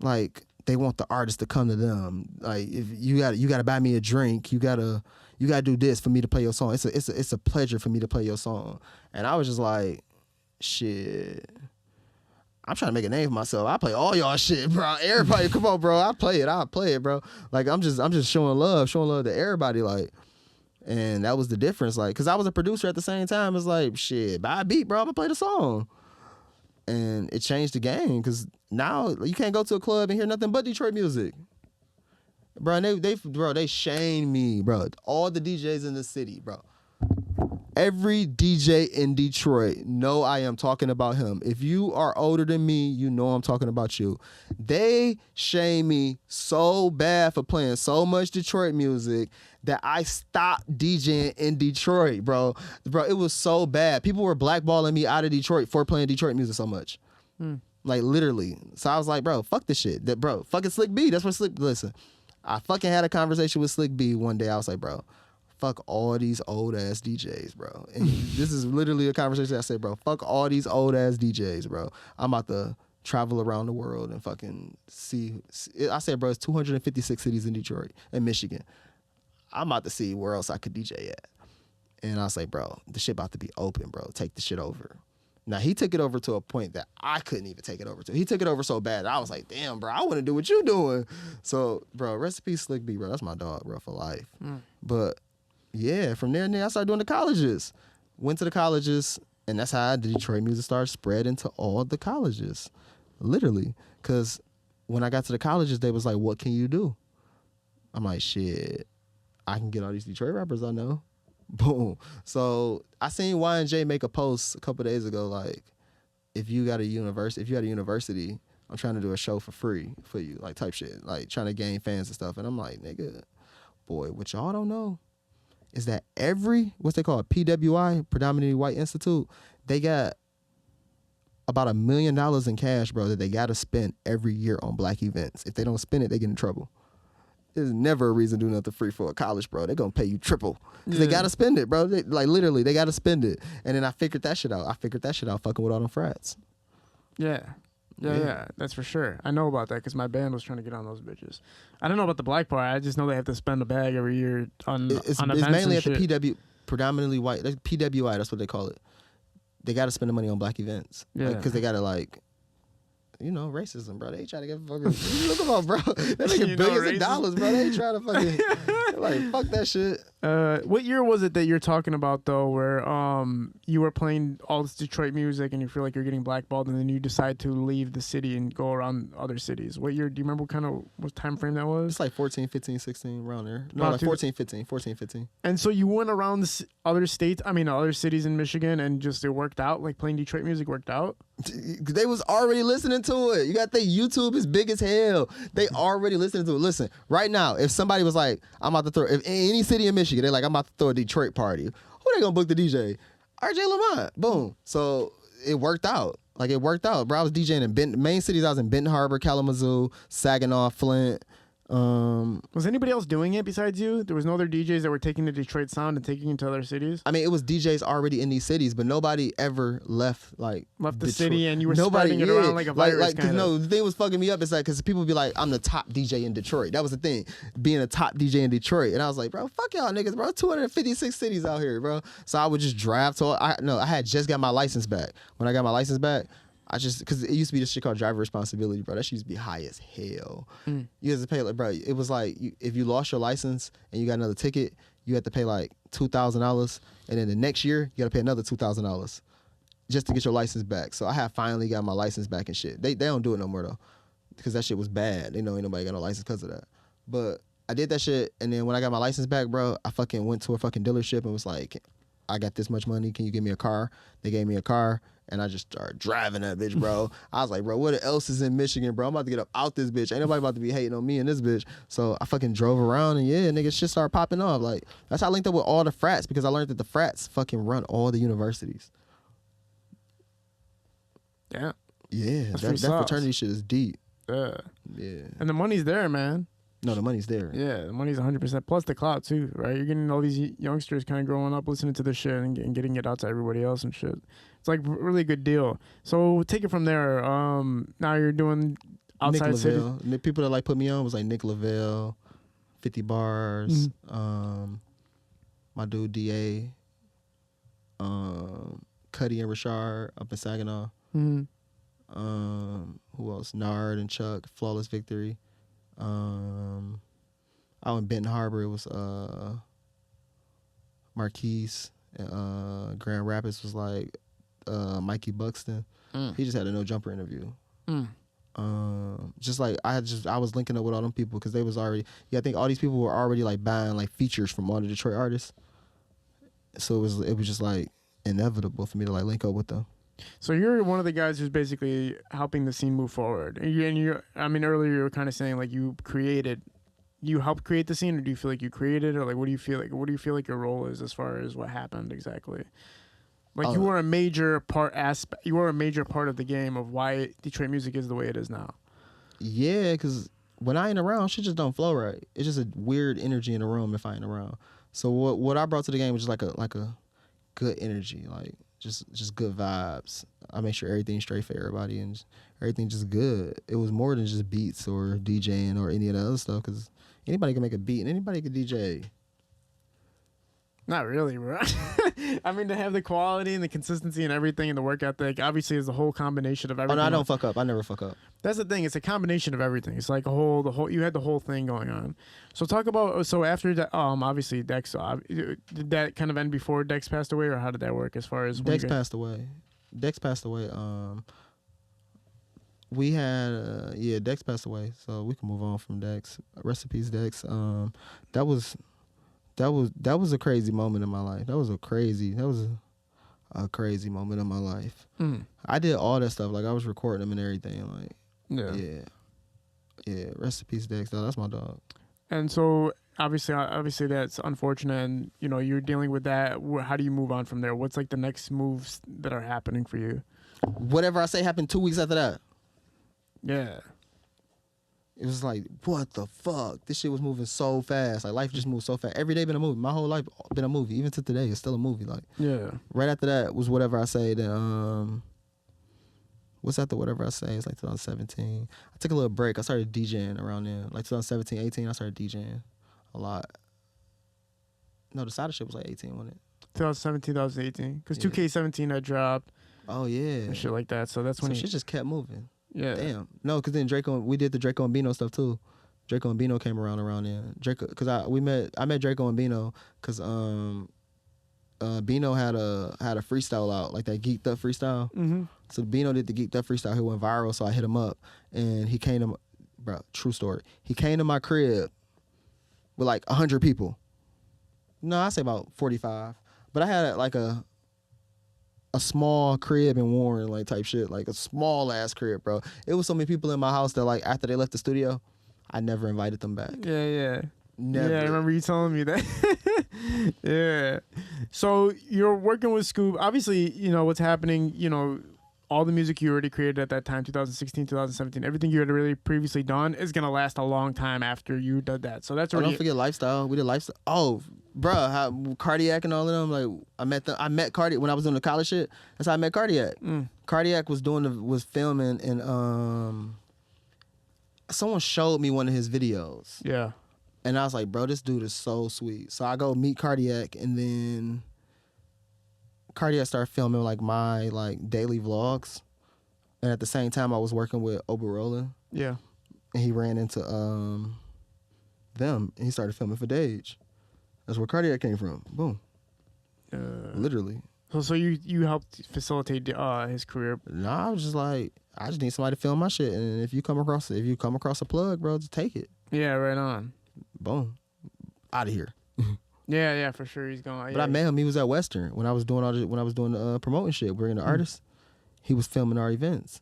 like they want the artist to come to them. Like if you gotta buy me a drink, you gotta do this for me to play your song. It's a pleasure for me to play your song. And I was just like, shit. I'm trying to make a name for myself. I play all y'all shit, bro. Everybody, come on, bro. I'll play it, bro. Like I'm just showing love to everybody, like. And that was the difference, like, cause I was a producer at the same time. It's like, shit, buy a beat, bro. I'm gonna play the song. And it changed the game, cause now you can't go to a club and hear nothing but Detroit music, bro. And they shame me, bro. All the DJs in the city, bro. Every DJ in Detroit know I am talking about him. If you are older than me, you know I'm talking about you. They shame me so bad for playing so much Detroit music that I stopped DJing in Detroit, bro. Bro, it was so bad. People were blackballing me out of Detroit for playing Detroit music so much. Like, literally. So I was like, bro, fuck this shit. Fucking Slick B. That's what listen. I fucking had a conversation with Slick B one day. I was like, bro, fuck all these old ass DJs, bro. And this is literally a conversation I said, bro, fuck all these old ass DJs, bro. I'm about to travel around the world and fucking see. I said, bro, it's 256 cities in Detroit and Michigan. I'm about to see where else I could DJ at. And I was like, bro, the shit about to be open, bro. Take the shit over. Now, he took it over to a point that I couldn't even take it over to. He took it over so bad that I was like, damn, bro, I want to do what you doing. So, bro, recipe Slick B, bro. That's my dog, bro, for life. But yeah, from there and then I started doing the colleges. Went to the colleges, and that's how the Detroit music started spreading to all the colleges. Literally. Because when I got to the colleges, they was like, what can you do? I'm like, shit, I can get all these Detroit rappers I know. Boom. So I seen Y&J make a post a couple days ago, like, if you got a university, I'm trying to do a show for free for you, like type shit, like trying to gain fans and stuff. And I'm like, nigga, boy, what y'all don't know is that what's they call it, PWI, Predominantly White Institute, they got about $1 million in cash, bro, that they got to spend every year on black events. If they don't spend it, they get in trouble. There's never a reason to do nothing free for a college, bro. They're going to pay you triple because they got to spend it, bro. Literally, they got to spend it. And then I figured that shit out. Fucking with all them frats. Yeah, that's for sure. I know about that because my band was trying to get on those bitches. I don't know about the black part. I just know they have to spend a bag every year on events mainly and at shit. the predominantly white, PWI, that's what they call it. They got to spend the money on black events. Yeah. Because they got to, like, racism, bro. They try to get fucking, look at them, bro. They're making billions of dollars, bro. They try to fucking, like, fuck that shit. What year was it that you're talking about, though, where you were playing all this Detroit music and you feel like you're getting blackballed and then you decide to leave the city and go around other cities? What year, do you remember what time frame that was? It's like 14, 15, 16, around there. No, like 14, 15. And so you went around the other cities in Michigan and just it worked out? Like playing Detroit music worked out? They was already listening to it. You got to think YouTube is big as hell. They already listening to it. Listen, right now, if somebody was like, I'm about to throw, if in any city in Michigan, they're like, I'm about to throw a Detroit party. Who they gonna book the DJ? RJ Lamont. Boom. So it worked out. Like it worked out, bro. I was DJing in main cities. I was in Benton Harbor, Kalamazoo, Saginaw, Flint. Was anybody else doing it besides you? There was no other DJs that were taking the Detroit sound and taking it to other cities? I mean, it was DJs already in these cities, but nobody ever left the city, and you were spreading it around like a virus. No, the thing was fucking me up. It's like, because people be like, I'm the top DJ in Detroit. That was the thing, being a top DJ in Detroit. And I was like, bro, fuck y'all niggas, bro. 256 cities out here, bro. So I would just drive to, I had just got my license back. When I got my license back, because it used to be this shit called driver responsibility, bro. That shit used to be high as hell. You had to pay, like, bro, it was like, if you lost your license and you got another ticket, you had to pay like $2,000. And then the next year, you got to pay another $2,000 just to get your license back. So I had finally got my license back and shit. They don't do it no more, though, because that shit was bad. They know ain't nobody got no license because of that. But I did that shit, and then when I got my license back, bro, I fucking went to a fucking dealership and was like, I got this much money. Can you give me a car? They gave me a car, and I just started driving that bitch, bro. I was like, bro, what else is in Michigan, bro? I'm about to get up out this bitch. Ain't nobody about to be hating on me and this bitch. So I fucking drove around, and yeah, nigga, shit started popping off. Like, that's how I linked up with all the frats, because I learned that the frats fucking run all the universities. Yeah. Yeah, that fraternity shit is deep. Yeah. Yeah. And the money's there, man. No, the money's there. Yeah, the money's 100%. Plus the clout, too, right? You're getting all these youngsters kind of growing up, listening to this shit and getting it out to everybody else and shit. It's like a really good deal. So take it from there. Now you're doing outside Nick city. Lavelle. The people that like put me on was like Nick Lavelle, 50 Bars, my dude DA, Cuddy and Rashard up in Saginaw. Mm-hmm. Who else? Nard and Chuck, Flawless Victory. Out in Benton Harbor, it was Marquise. Grand Rapids was like Mikey Buxton. He just had a no jumper interview. Just like I was linking up with all them people because they was already. Yeah, I think all these people were already like buying like features from all the Detroit artists. So it was just like inevitable for me to like link up with them. So you're one of the guys who's basically helping the scene move forward. I mean, earlier you were kind of saying like you helped create the scene, or do you feel like you created it, or like what do you feel like your role is as far as what happened exactly? Like you were a major part of the game of why Detroit music is the way it is now. Yeah, because when I ain't around, shit just don't flow right. It's just a weird energy in the room if I ain't around. So what I brought to the game was just like a good energy, like just good vibes. I make sure everything's straight for everybody and everything just good. It was more than just beats or DJing or any of the other stuff, because anybody can make a beat and anybody can DJ. Not really, bro. I mean, to have the quality and the consistency and everything and the work ethic, obviously, is the whole combination of everything. Oh, no, I don't fuck up. I never fuck up. That's the thing. It's a combination of everything. It's like you had the whole thing going on. So talk about, so after that, obviously Dex, did that kind of end before Dex passed away, or how did that work as far as Dex passed away? Dex passed away. We had, Dex passed away, so we can move on from Dex. Rest in peace, Dex. That was a crazy moment in my life. That was a crazy moment in my life. I did all that stuff. Like, I was recording them and everything. Like, yeah. Rest in peace, Dex. That's my dog. And so obviously that's unfortunate. And you're dealing with that. How do you move on from there? What's like the next moves that are happening for you? Whatever I say happened 2 weeks after that. Yeah. It was like, what the fuck? This shit was moving so fast. Like, life just moved so fast. Every day been a movie. My whole life been a movie. Even to today, it's still a movie. Like, yeah. Right after that was Whatever I Say. Then, what's after Whatever I Say? It's like 2017. I took a little break. I started DJing around then. Like 2017, 18, I started DJing a lot. No, the Sada shit was like 18, wasn't it? 2017, 2018. Because 2K17 had dropped. Oh, yeah. And shit like that. So that's when shit just kept moving. Yeah. Damn. No, because then we did the Draco and Bino stuff too. Draco and Bino came around then. Draco, because I met Draco and Bino because Bino had a freestyle out, like that Geeked Up freestyle. Mm-hmm. So Bino did the Geeked Up freestyle. He went viral, so I hit him up, and he came to, bro, true story. He came to my crib with like 100 people. No, I say about 45, but I had like a small crib in Warren, like type shit, like a small ass crib, bro. It was so many people in my house that like after they left the studio, I never invited them back. Yeah. Never. Yeah, I remember you telling me that. Yeah. So you're working with Scoob. Obviously, what's happening, all the music you already created at that time, 2016, 2017, everything you had really previously done is going to last a long time after you did that. So that's already... don't forget Lifestyle. We did Lifestyle. Oh, bro, Cardiac and all of them. Like, I met Cardiac when I was doing the college shit. That's how I met Cardiac. Cardiac was filming, and someone showed me one of his videos. Yeah. And I was like, bro, this dude is so sweet. So I go meet Cardiac, and then Cardiac started filming like my like daily vlogs. And at the same time I was working with Oberrola. Yeah. And he ran into them, and he started filming for Dage. That's where Cardiac came from. Boom. Literally. So you helped facilitate his career? Nah, I was just like, I just need somebody to film my shit, and if you come across a plug, bro, just take it. Yeah, right on. boom, out of here. Yeah, for sure. He's going. But I met him. He was at Western when I was doing the promoting shit. We're in the artists. He was filming our events.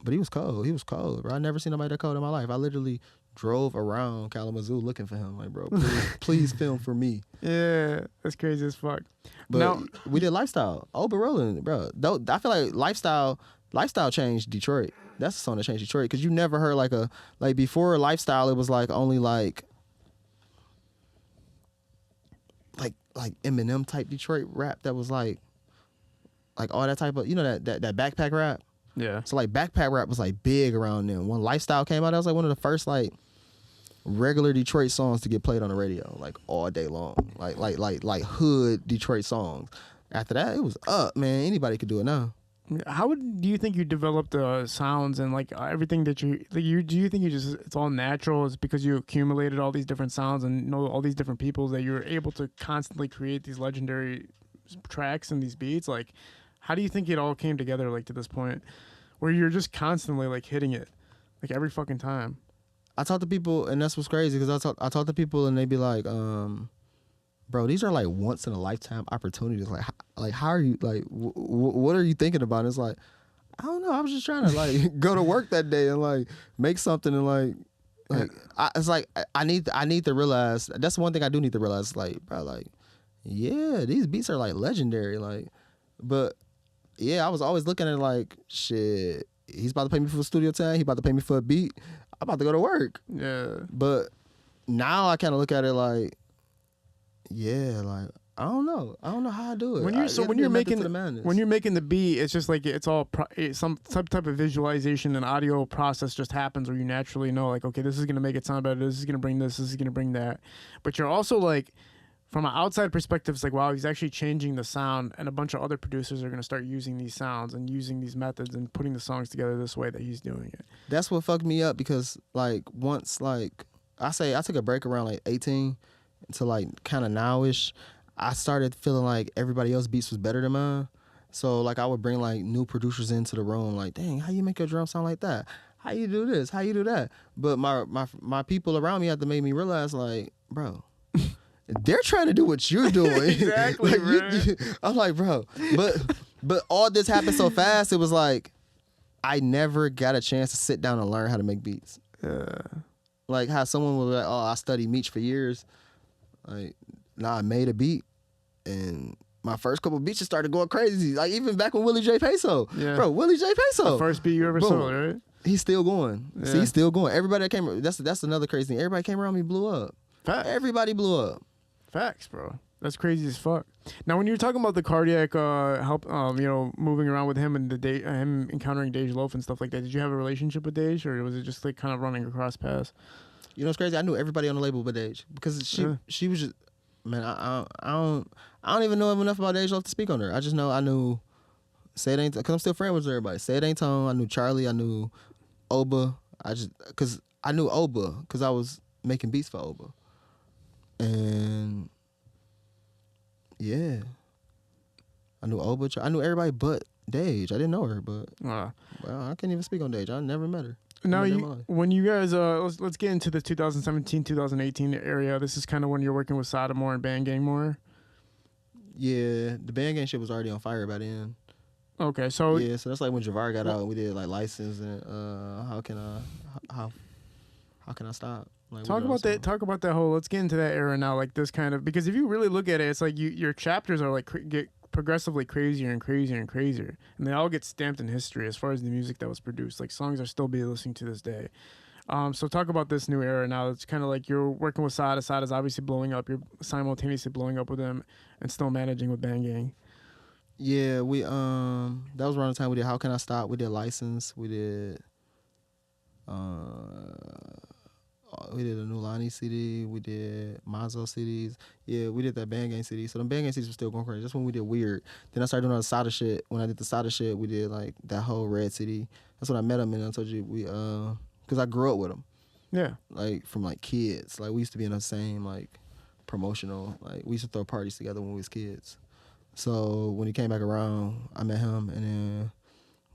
But he was cold. He was cold, bro. I never seen nobody that cold in my life. I literally drove around Kalamazoo looking for him. Like, bro, please film for me. Yeah, that's crazy as fuck. But now, we did Lifestyle. Open Rolling, bro. I feel like Lifestyle changed Detroit. That's the song that changed Detroit. Because you never heard like before Lifestyle, it was like only like Eminem type Detroit rap that was like all that type of, you know, that backpack rap. yeah. So like backpack rap was like big around then. When Lifestyle came out, that was like one of the first like regular Detroit songs to get played on the radio, like all day long. Like hood Detroit songs. After that, it was up, man. Anybody could do it now. How do you think you developed the sounds and like everything that do you think it's all natural? It's because you accumulated all these different sounds and know all these different people that you're able to constantly create these legendary tracks and these beats? Like, how do you think it all came together, like, to this point where you're just constantly like hitting it like every fucking time? I talk to people, and that's what's crazy, because I talk to people and they be like, bro, these are like once in a lifetime opportunities. Like how are you, like, what are you thinking about? And it's like, I don't know. I was just trying to like go to work that day and like make something and I need to realize. That's one thing I do need to realize. Like, bro, like, yeah, these beats are like legendary. Like, but yeah, I was always looking at it like, shit, he's about to pay me for studio time. He about to pay me for a beat. I'm about to go to work. Yeah. But now I kind of look at it like, yeah, like, I don't know how I do it. When you're making the beat, it's just like it's all some type of visualization and audio process just happens where you naturally know, like, okay, this is gonna make it sound better. This is gonna bring this. This is gonna bring that. But you're also like, from an outside perspective, it's like, wow, he's actually changing the sound, and a bunch of other producers are gonna start using these sounds and using these methods and putting the songs together this way that he's doing it. That's what fucked me up, because like once, like, I took a break around like 18 to like kind of nowish. I started feeling like everybody else's beats was better than mine. So like I would bring like new producers into the room, like, dang, how you make your drum sound like that? How you do this? How you do that? But my people around me had to make me realize, like, bro, they're trying to do what you're doing. Exactly, like, I'm like, bro, but all this happened so fast. It was like I never got a chance to sit down and learn how to make beats. Like how someone was like, oh, I studied Meech for years. Like, nah, I made a beat, and my first couple beats just started going crazy. Like even back when Willie J. Peso, bro, Willie J. Peso, the first beat you ever sold, right? He's still going. Yeah. See, he's still going. Everybody that came, that's another crazy thing. Everybody came around me blew up. Facts. Everybody blew up. Facts, bro. That's crazy as fuck. Now, when you're talking about the cardiac help, moving around with him and him encountering Dej Loaf and stuff like that, did you have a relationship with Dej, or was it just like kind of running across paths? You know what's crazy? I knew everybody on the label but Dej, because she was just, man, I don't even know enough about Dej Loaf to speak on her. I just know I knew Say It Ain't, because I'm still friends with everybody. Say It Ain't Tone. I knew Charlie. I knew Oba. Because I knew Oba because I was making beats for Oba. And yeah, I knew Oba. I knew everybody but Dej. I didn't know her, but well, I can't even speak on Dej. I never met her. Now, when you guys, let's get into the 2017, 2018 area. This is kind of when you're working with Sada more and Band Gang more. Yeah, the Band Gang shit was already on fire by then. Okay, so yeah, so that's like when Javar got out. We did like License and how can I stop? Like, talk about that. Talk about that whole. Let's get into that era now. Like this kind of, because if you really look at it, it's like your chapters are like get progressively crazier and crazier and crazier, and they all get stamped in history as far as the music that was produced. Like songs are still being listened to this day. So talk about this new era now. It's kind of like you're working with Sada. Sada's obviously blowing up. You're simultaneously blowing up with him and still managing with Bang Gang. Yeah, we that was around the time we did How Can I Stop? We did License. We did a Nulani CD. We did Mazo CDs. Yeah, we did that Band Gang CD. So the Band Gang CDs were still going crazy. That's when we did Weird. Then I started doing all the Sada shit. When I did the Sada shit, we did like that whole Red CD. That's when I met him, and I told you we because I grew up with him. Yeah. Like from like kids. Like we used to be in the same like promotional. Like we used to throw parties together when we was kids. So when he came back around, I met him, and then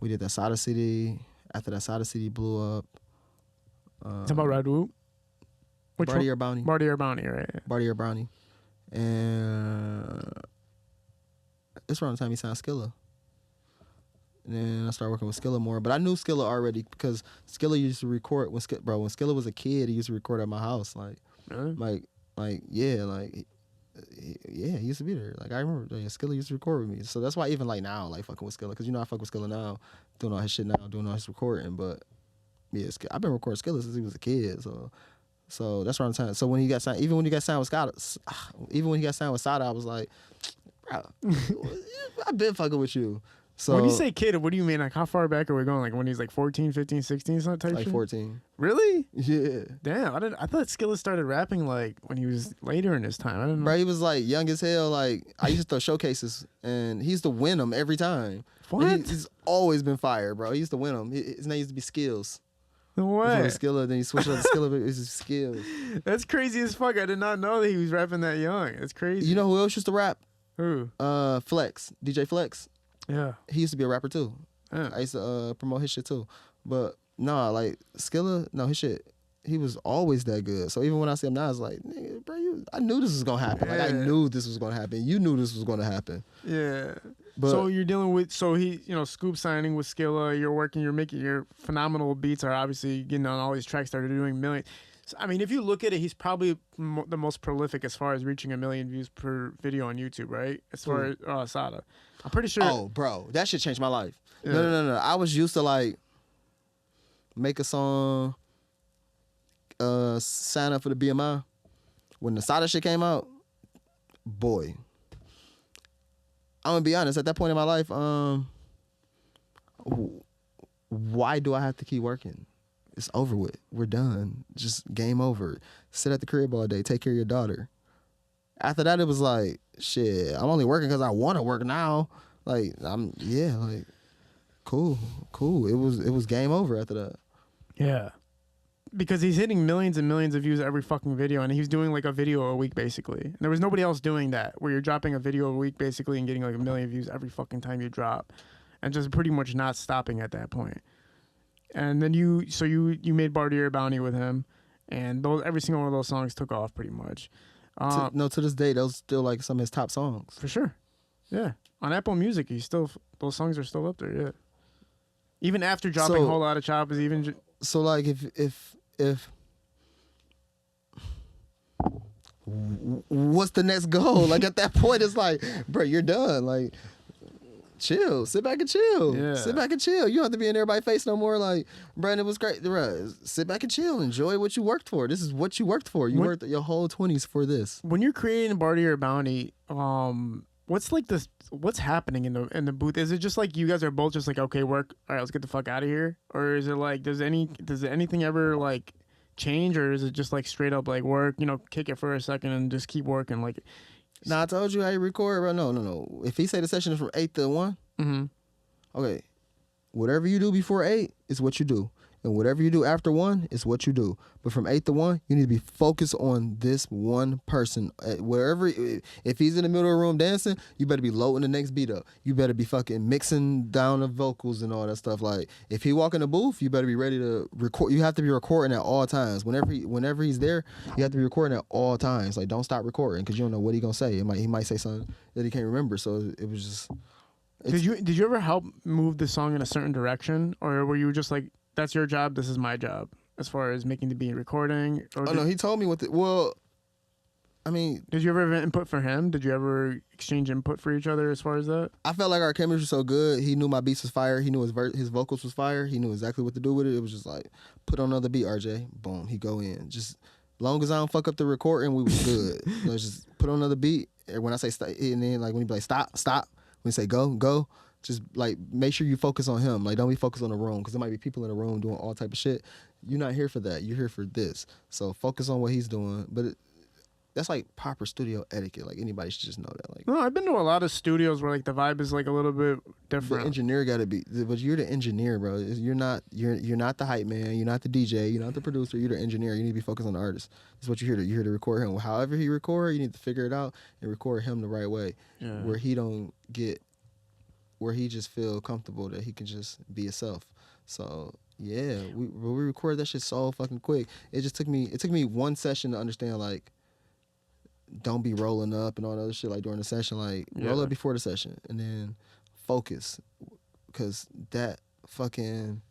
we did that Sada CD. After that Sada CD blew up. Talk about Red Whoop. Which Barty one? or Bounty? Barty or Bounty, right? Yeah. Barty or Brownie. And it's around the time he signed Skilla. And then I started working with Skilla more. But I knew Skilla already because Skilla used to record when Skilla was a kid, he used to record at my house. Really? Yeah, he used to be there. Like I remember Skilla used to record with me. So that's why even like now, like fucking with Skilla, because I fuck with Skilla now, doing all his shit now, doing all his recording. But yeah, I've been recording Skilla since he was a kid. So that's around the time. So when he got signed, even when he got signed with Sada, I was like, bro, I've been fucking with you. So when you say kid, what do you mean? Like, how far back are we going? Like, when he's like 14, 15, 16, something type like shit? 14. Really? Yeah. Damn, I thought Skilla started rapping like when he was later in his time. I didn't know. Bro, he was like young as hell. Like I used to throw showcases, and he used to win them every time. What? He's always been fire, bro. He used to win them. His name used to be Skills. No Before way. Skilla, then he switched up to Skilla, but it's just Skills. That's crazy as fuck. I did not know that he was rapping that young. That's crazy. You know who else used to rap? Who? Flex, DJ Flex. Yeah. He used to be a rapper too. Yeah. I used to promote his shit too. But nah, like Skilla, no, his shit, he was always that good. So even when I see him now, it's like, nigga, bro, I knew this was gonna happen. Like I Yeah. knew this was gonna happen. You knew this was gonna happen. Yeah. But So you're dealing with, he, Scoop signing with Skilla, you're making your phenomenal beats are obviously getting on all these tracks that are doing millions. So, I mean, if you look at it, he's probably the most prolific as far as reaching 1 million views per video on YouTube, right? As far as Sada. I'm pretty sure. oh, bro, that shit changed my life. Yeah. No. I was used to like make a song, sign up for the BMI. When the Sada shit came out, boy, I'm gonna be honest. At that point in my life, why do I have to keep working? It's over with. We're done. Just game over. Sit at the crib all day. Take care of your daughter. After that, it was like, shit, I'm only working because I want to work now. Like, cool. It was game over after that. Yeah. Because he's hitting millions and millions of views every fucking video, and he's doing like a video a week basically. And there was nobody else doing that, where you're dropping a video a week basically and getting like 1 million views every fucking time you drop, and just pretty much not stopping at that point. And then you made Barty or Bounty with him, and every single one of those songs took off pretty much. To this day, those still like some of his top songs. For sure. Yeah. On Apple Music, those songs are still up there, yeah. Even after dropping a whole lot of choppers, So like if what's the next goal? Like at that point, it's like, bro, you're done. Like, chill, sit back and chill. Yeah. Sit back and chill. You don't have to be in everybody's face no more. Like, Brandon was great. Bro, sit back and chill. Enjoy what you worked for. This is what you worked for. You worked your whole 20s for this. When you're creating Barty or Bounty, what's happening in the booth? Is it just like you guys are both just like, okay, work, all right, let's get the fuck out of here? Or is it like, does anything ever like change, or is it just like straight up like work, kick it for a second and just keep working? Like, Nah, I told you how you record, bro. No. If he say the session is from 8 to 1, okay, whatever you do before 8 is what you do. And whatever you do after 1 is what you do. But from 8 to 1, you need to be focused on this one person. If he's in the middle of the room dancing, you better be loading the next beat up. You better be fucking mixing down the vocals and all that stuff. Like, if he walk in the booth, you better be ready to record. You have to be recording at all times. Whenever he's there, you have to be recording at all times. Like, don't stop recording because you don't know what he gonna say. He might say something that he can't remember. So it was just. Did you ever help move the song in a certain direction, or were you just like, that's your job, this is my job, as far as making the beat, recording? Or no, he told me what I mean... Did you ever have input for him? Did you ever exchange input for each other as far as that? I felt like our chemistry was so good. He knew my beats was fire. He knew his vocals was fire. He knew exactly what to do with it. It was just like, put on another beat, RJ. Boom, he go in. Just long as I don't fuck up the recording, we was good. Just put on another beat. And when I say stop, and then like when he be like, stop. When he say go. Just like make sure you focus on him. Like don't be focused on the room, because there might be people in the room doing all type of shit. You're not here for that. You're here for this. So focus on what he's doing. But that's like proper studio etiquette. Like anybody should just know that. Like, no, I've been to a lot of studios where like the vibe is like a little bit different. The engineer got to be, but you're the engineer, bro. You're not the hype man. You're not the DJ. You're not the producer. You're the engineer. You need to be focused on the artist. That's what you're here to. You're here to record him. However he record, you need to figure it out and record him the right way, where he don't get. Where he just feel comfortable that he can just be himself. So Yeah, we recorded that shit so fucking quick. It took me one session to understand, like, don't be rolling up and all that other shit, like, during the session. Like, roll up before the session and then focus, because that fucking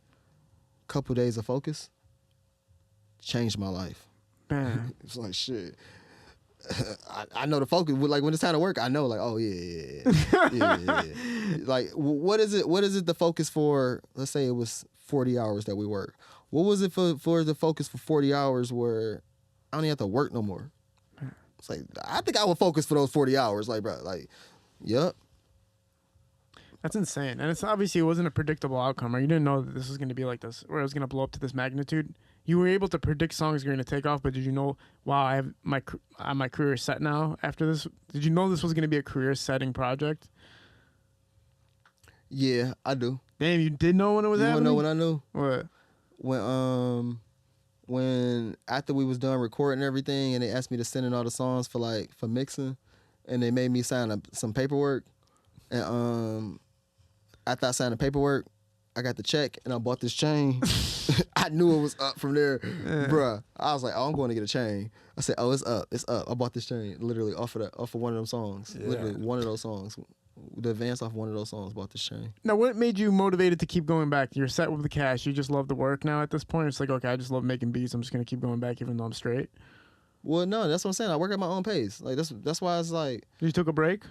couple days of focus changed my life. Man. It's like, shit. I know the focus. Like, when it's time to work, I know, like, oh yeah. Like, what is it the focus for? Let's say it was 40 hours that we work. What was it for the focus for 40 hours where I don't even have to work no more? It's like, I think I would focus for those 40 hours. Like, bro, like, yep. That's insane. And it's obviously it wasn't a predictable outcome, right? You didn't know that this was going to be like this, or it was going to blow up to this magnitude. You were able to predict songs going to take off, but did you know, wow, I have my career set now after this? Did you know this was going to be a career-setting project? Yeah, I do. Damn, you did know when it was happening? You want to know what I knew? What? When after we was done recording everything and they asked me to send in all the songs for mixing, and they made me sign some paperwork, and after I signed the paperwork, I got the check and I bought this chain. I knew it was up from there, bruh. I was like, oh, I'm going to get a chain. I said, oh, it's up. I bought this chain literally off of one of them songs. Yeah. Literally one of those songs. The advance off one of those songs, bought this chain. Now, what made you motivated to keep going back? You're set with the cash. You just love the work now at this point? It's like, okay, I just love making beats. I'm just going to keep going back even though I'm straight? Well, no, that's what I'm saying. I work at my own pace. Like, that's why it's like... You took a break?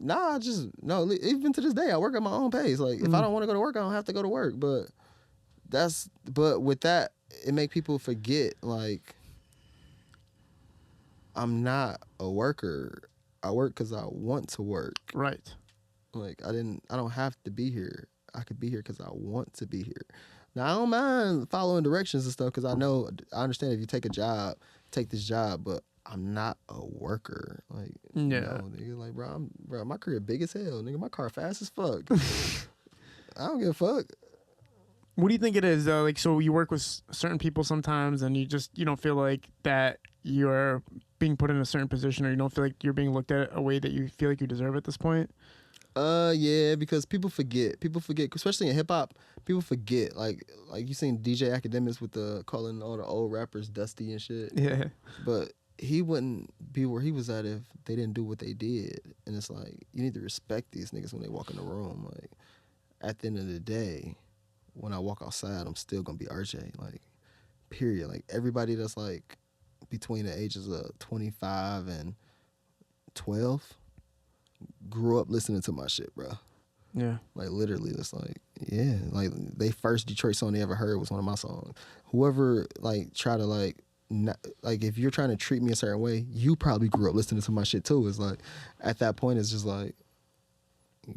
Nah, even to this day, I work at my own pace. Like, if I don't want to go to work, I don't have to go to work. But with that, it make people forget, like, I'm not a worker. I work because I want to work. Right. Like, I don't have to be here. I could be here because I want to be here. Now, I don't mind following directions and stuff because I understand if you take this job, but I'm not a worker. Like, nigga, like, bro, my career big as hell. Nigga, my car fast as fuck. I don't give a fuck. What do you think it is, though? Like, so you work with certain people sometimes and you don't feel like that you're being put in a certain position, or you don't feel like you're being looked at a way that you feel like you deserve at this point? Yeah, because people forget, especially in hip hop. People forget, like you seen DJ Academics with calling all the old rappers dusty and shit. Yeah, but he wouldn't be where he was at if they didn't do what they did. And it's like, you need to respect these niggas when they walk in the room. Like, at the end of the day, when I walk outside, I'm still gonna be RJ. Like, period. Like, everybody that's like between the ages of 25 and 12 grew up listening to my shit, bro. Yeah. Like, literally, it's like, yeah. Like, they first Detroit song they ever heard was one of my songs. Whoever, like, try to, like, not, like, if you're trying to treat me a certain way, you probably grew up listening to my shit, too. It's like, at that point, it's just like,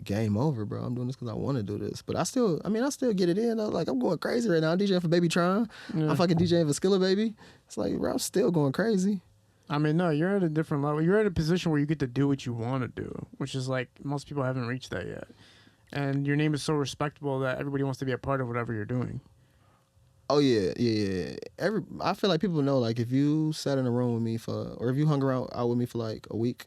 game over, bro. I'm doing this because I want to do this. But I still get it in. Like, I'm going crazy right now. I'm DJing for Baby Tron. Yeah. I'm fucking DJing for Skilla Baby. It's like, bro, I'm still going crazy. I mean, no, you're at a different level. You're at a position where you get to do what you want to do, which is like, most people haven't reached that yet. And your name is so respectable that everybody wants to be a part of whatever you're doing. Oh, yeah. I feel like people know, like, if you sat in a room with me or if you hung out with me for, like, a week,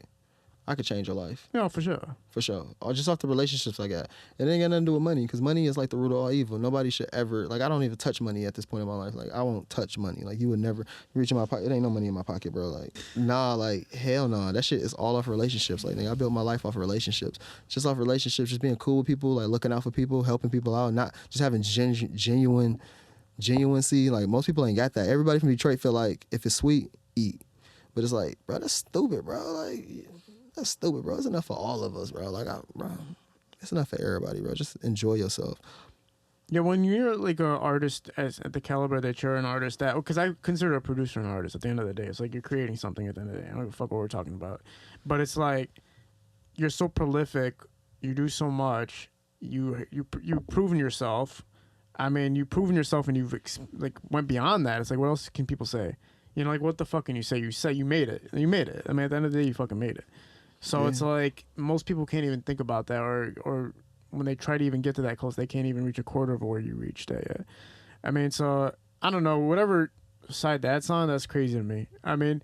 I could change your life. Yeah, for sure. For sure. Or just off the relationships I got. It ain't got nothing to do with money, because money is like the root of all evil. Nobody should ever, like, I don't even touch money at this point in my life. Like, I won't touch money. Like, you would never reach in my pocket. It ain't no money in my pocket, bro. Like, nah, like, hell nah. That shit is all off relationships. Like, I built my life off of relationships. Just off relationships, just being cool with people, like, looking out for people, helping people out, not just having genuineness. Like, most people ain't got that. Everybody from Detroit feel like, if it's sweet, eat. But it's like, bro, that's stupid, bro. Like, that's stupid, bro. It's enough for all of us, bro. Like, bro, it's enough for everybody, bro. Just enjoy yourself. Yeah, when you're like an artist at the caliber that you're an artist, because I consider a producer an artist at the end of the day. It's like you're creating something at the end of the day. I don't give a fuck what we're talking about. But it's like, you're so prolific, you do so much, you've proven yourself. I mean, you've proven yourself and you've like went beyond that. It's like, what else can people say? You know, like, what the fuck can you say? You say you made it. You made it. I mean, at the end of the day, you fucking made it. So It's like, most people can't even think about that, or when they try to even get to that close, they can't even reach a quarter of where you reached yet. I mean, so, I don't know, whatever side that's on, that's crazy to me. I mean,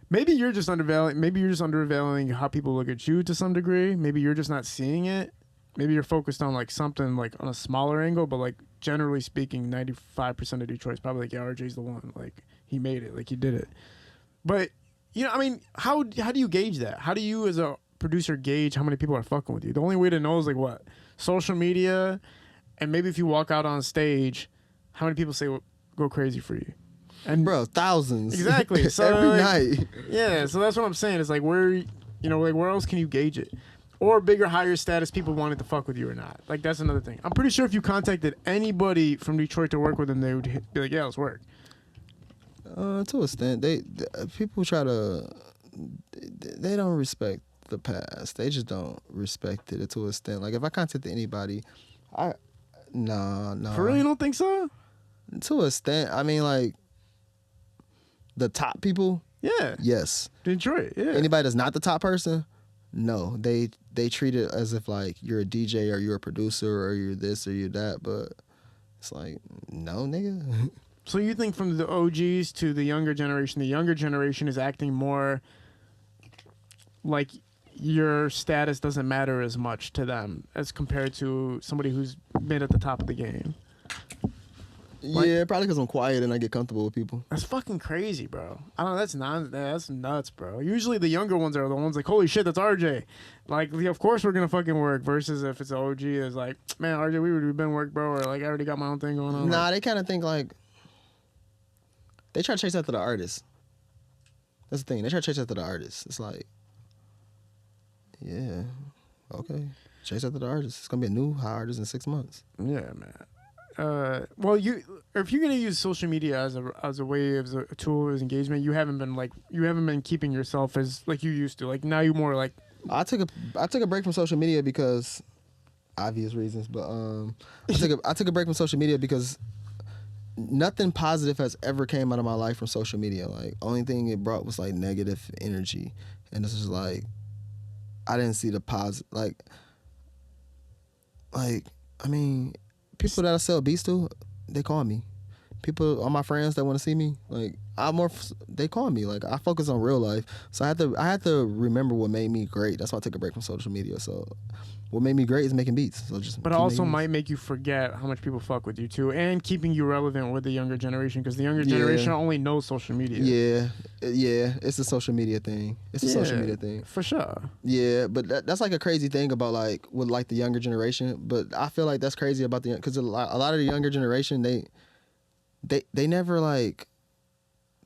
maybe you're just undervaluing how people look at you to some degree. Maybe you're just not seeing it. Maybe you're focused on, like, something, like, on a smaller angle, but, like, generally speaking, 95% of Detroit's probably like, yeah, RJ's the one. Like, he made it. Like, he did it. But, you know, I mean, how do you gauge that? How do you, as a producer, gauge how many people are fucking with you? The only way to know is, like, what? Social media, and maybe if you walk out on stage, how many people say go crazy for you? And Bro, thousands. Exactly. So, every like, night. Yeah, so that's what I'm saying. It's like, where, you know, like, where else can you gauge it? Or bigger, higher status people wanted to fuck with you or not. Like, that's another thing. I'm pretty sure if you contacted anybody from Detroit to work with them, they would be like, yeah, let's work. To a extent, people try to, they don't respect the past. They just don't respect it to a extent. Like, if I contacted anybody, no. For real, you don't think so? To a extent, I mean, like, the top people, Yeah. yes. Detroit, yeah. Anybody that's not the top person, no. They treat it as if, like, you're a DJ or you're a producer or you're this or you're that, but it's like, no, nigga. So you think from the OGs to the younger generation is acting more like your status doesn't matter as much to them as compared to somebody who's been at the top of the game? Yeah, probably because I'm quiet and I get comfortable with people. That's fucking crazy, bro. I don't know. That's nuts, bro. Usually the younger ones are the ones like, holy shit, that's RJ. Like, yeah, of course we're gonna fucking work. Versus if it's an OG, it's like, man, RJ, we've been work, bro. Or like, I already got my own thing going on. Nah, they kind of think like they try to chase after the artist. That's the thing. They try to chase after the artist. It's like, yeah, okay, chase after the artist. It's gonna be a new high artist in 6 months. Yeah, man. Well, if you're gonna use social media as a way, as a tool of engagement, you haven't been keeping yourself as like you used to. Like, now you're more like. I took a break from social media because obvious reasons, but I took a break from social media because nothing positive has ever came out of my life from social media. Like, only thing it brought was like negative energy, and this is like, I didn't see the positive. Like I mean. People that I sell beats to, they call me. People, all my friends that want to see me, like, they call me. Like, I focus on real life, so I had to remember what made me great. That's why I took a break from social media. So, what made me great is making beats. So just. But it also might make you forget how much people fuck with you too, and keeping you relevant with the younger generation, because the younger generation only knows social media. Yeah, it's a social media thing. It's a social media thing for sure. Yeah, but that's like a crazy thing about like with like the younger generation. But I feel like that's crazy about because a lot of the younger generation they never like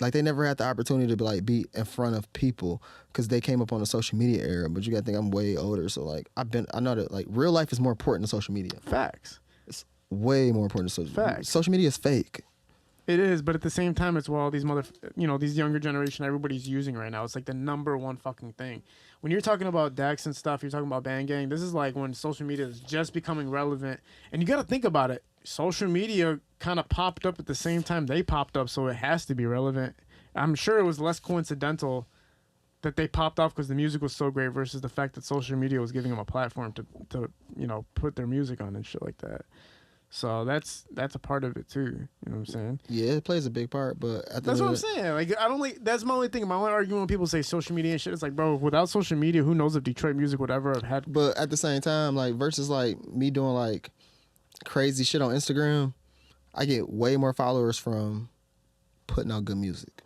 they never had the opportunity to be in front of people because they came up on the social media era. But you gotta think I'm way older, so like I know that like real life is more important than social media. Facts. It's way more important than social media. Facts. Social media is fake. It is, but at the same time, it's all these these younger generation everybody's using right now. It's like the number one fucking thing. When you're talking about Dex and stuff, you're talking about Bang Gang. This is like when social media is just becoming relevant, and you got to think about it. Social media kind of popped up at the same time they popped up, so it has to be relevant. I'm sure it was less coincidental that they popped off because the music was so great versus the fact that social media was giving them a platform to put their music on and shit like that. So that's a part of it too. You know what I'm saying? Yeah, it plays a big part, but that's what I'm saying. Like, that's my only thing. My only argument when people say social media and shit, it's like, bro, without social media, who knows if Detroit music would ever have had. But at the same time, like versus like me doing like crazy shit on Instagram, I get way more followers from putting out good music.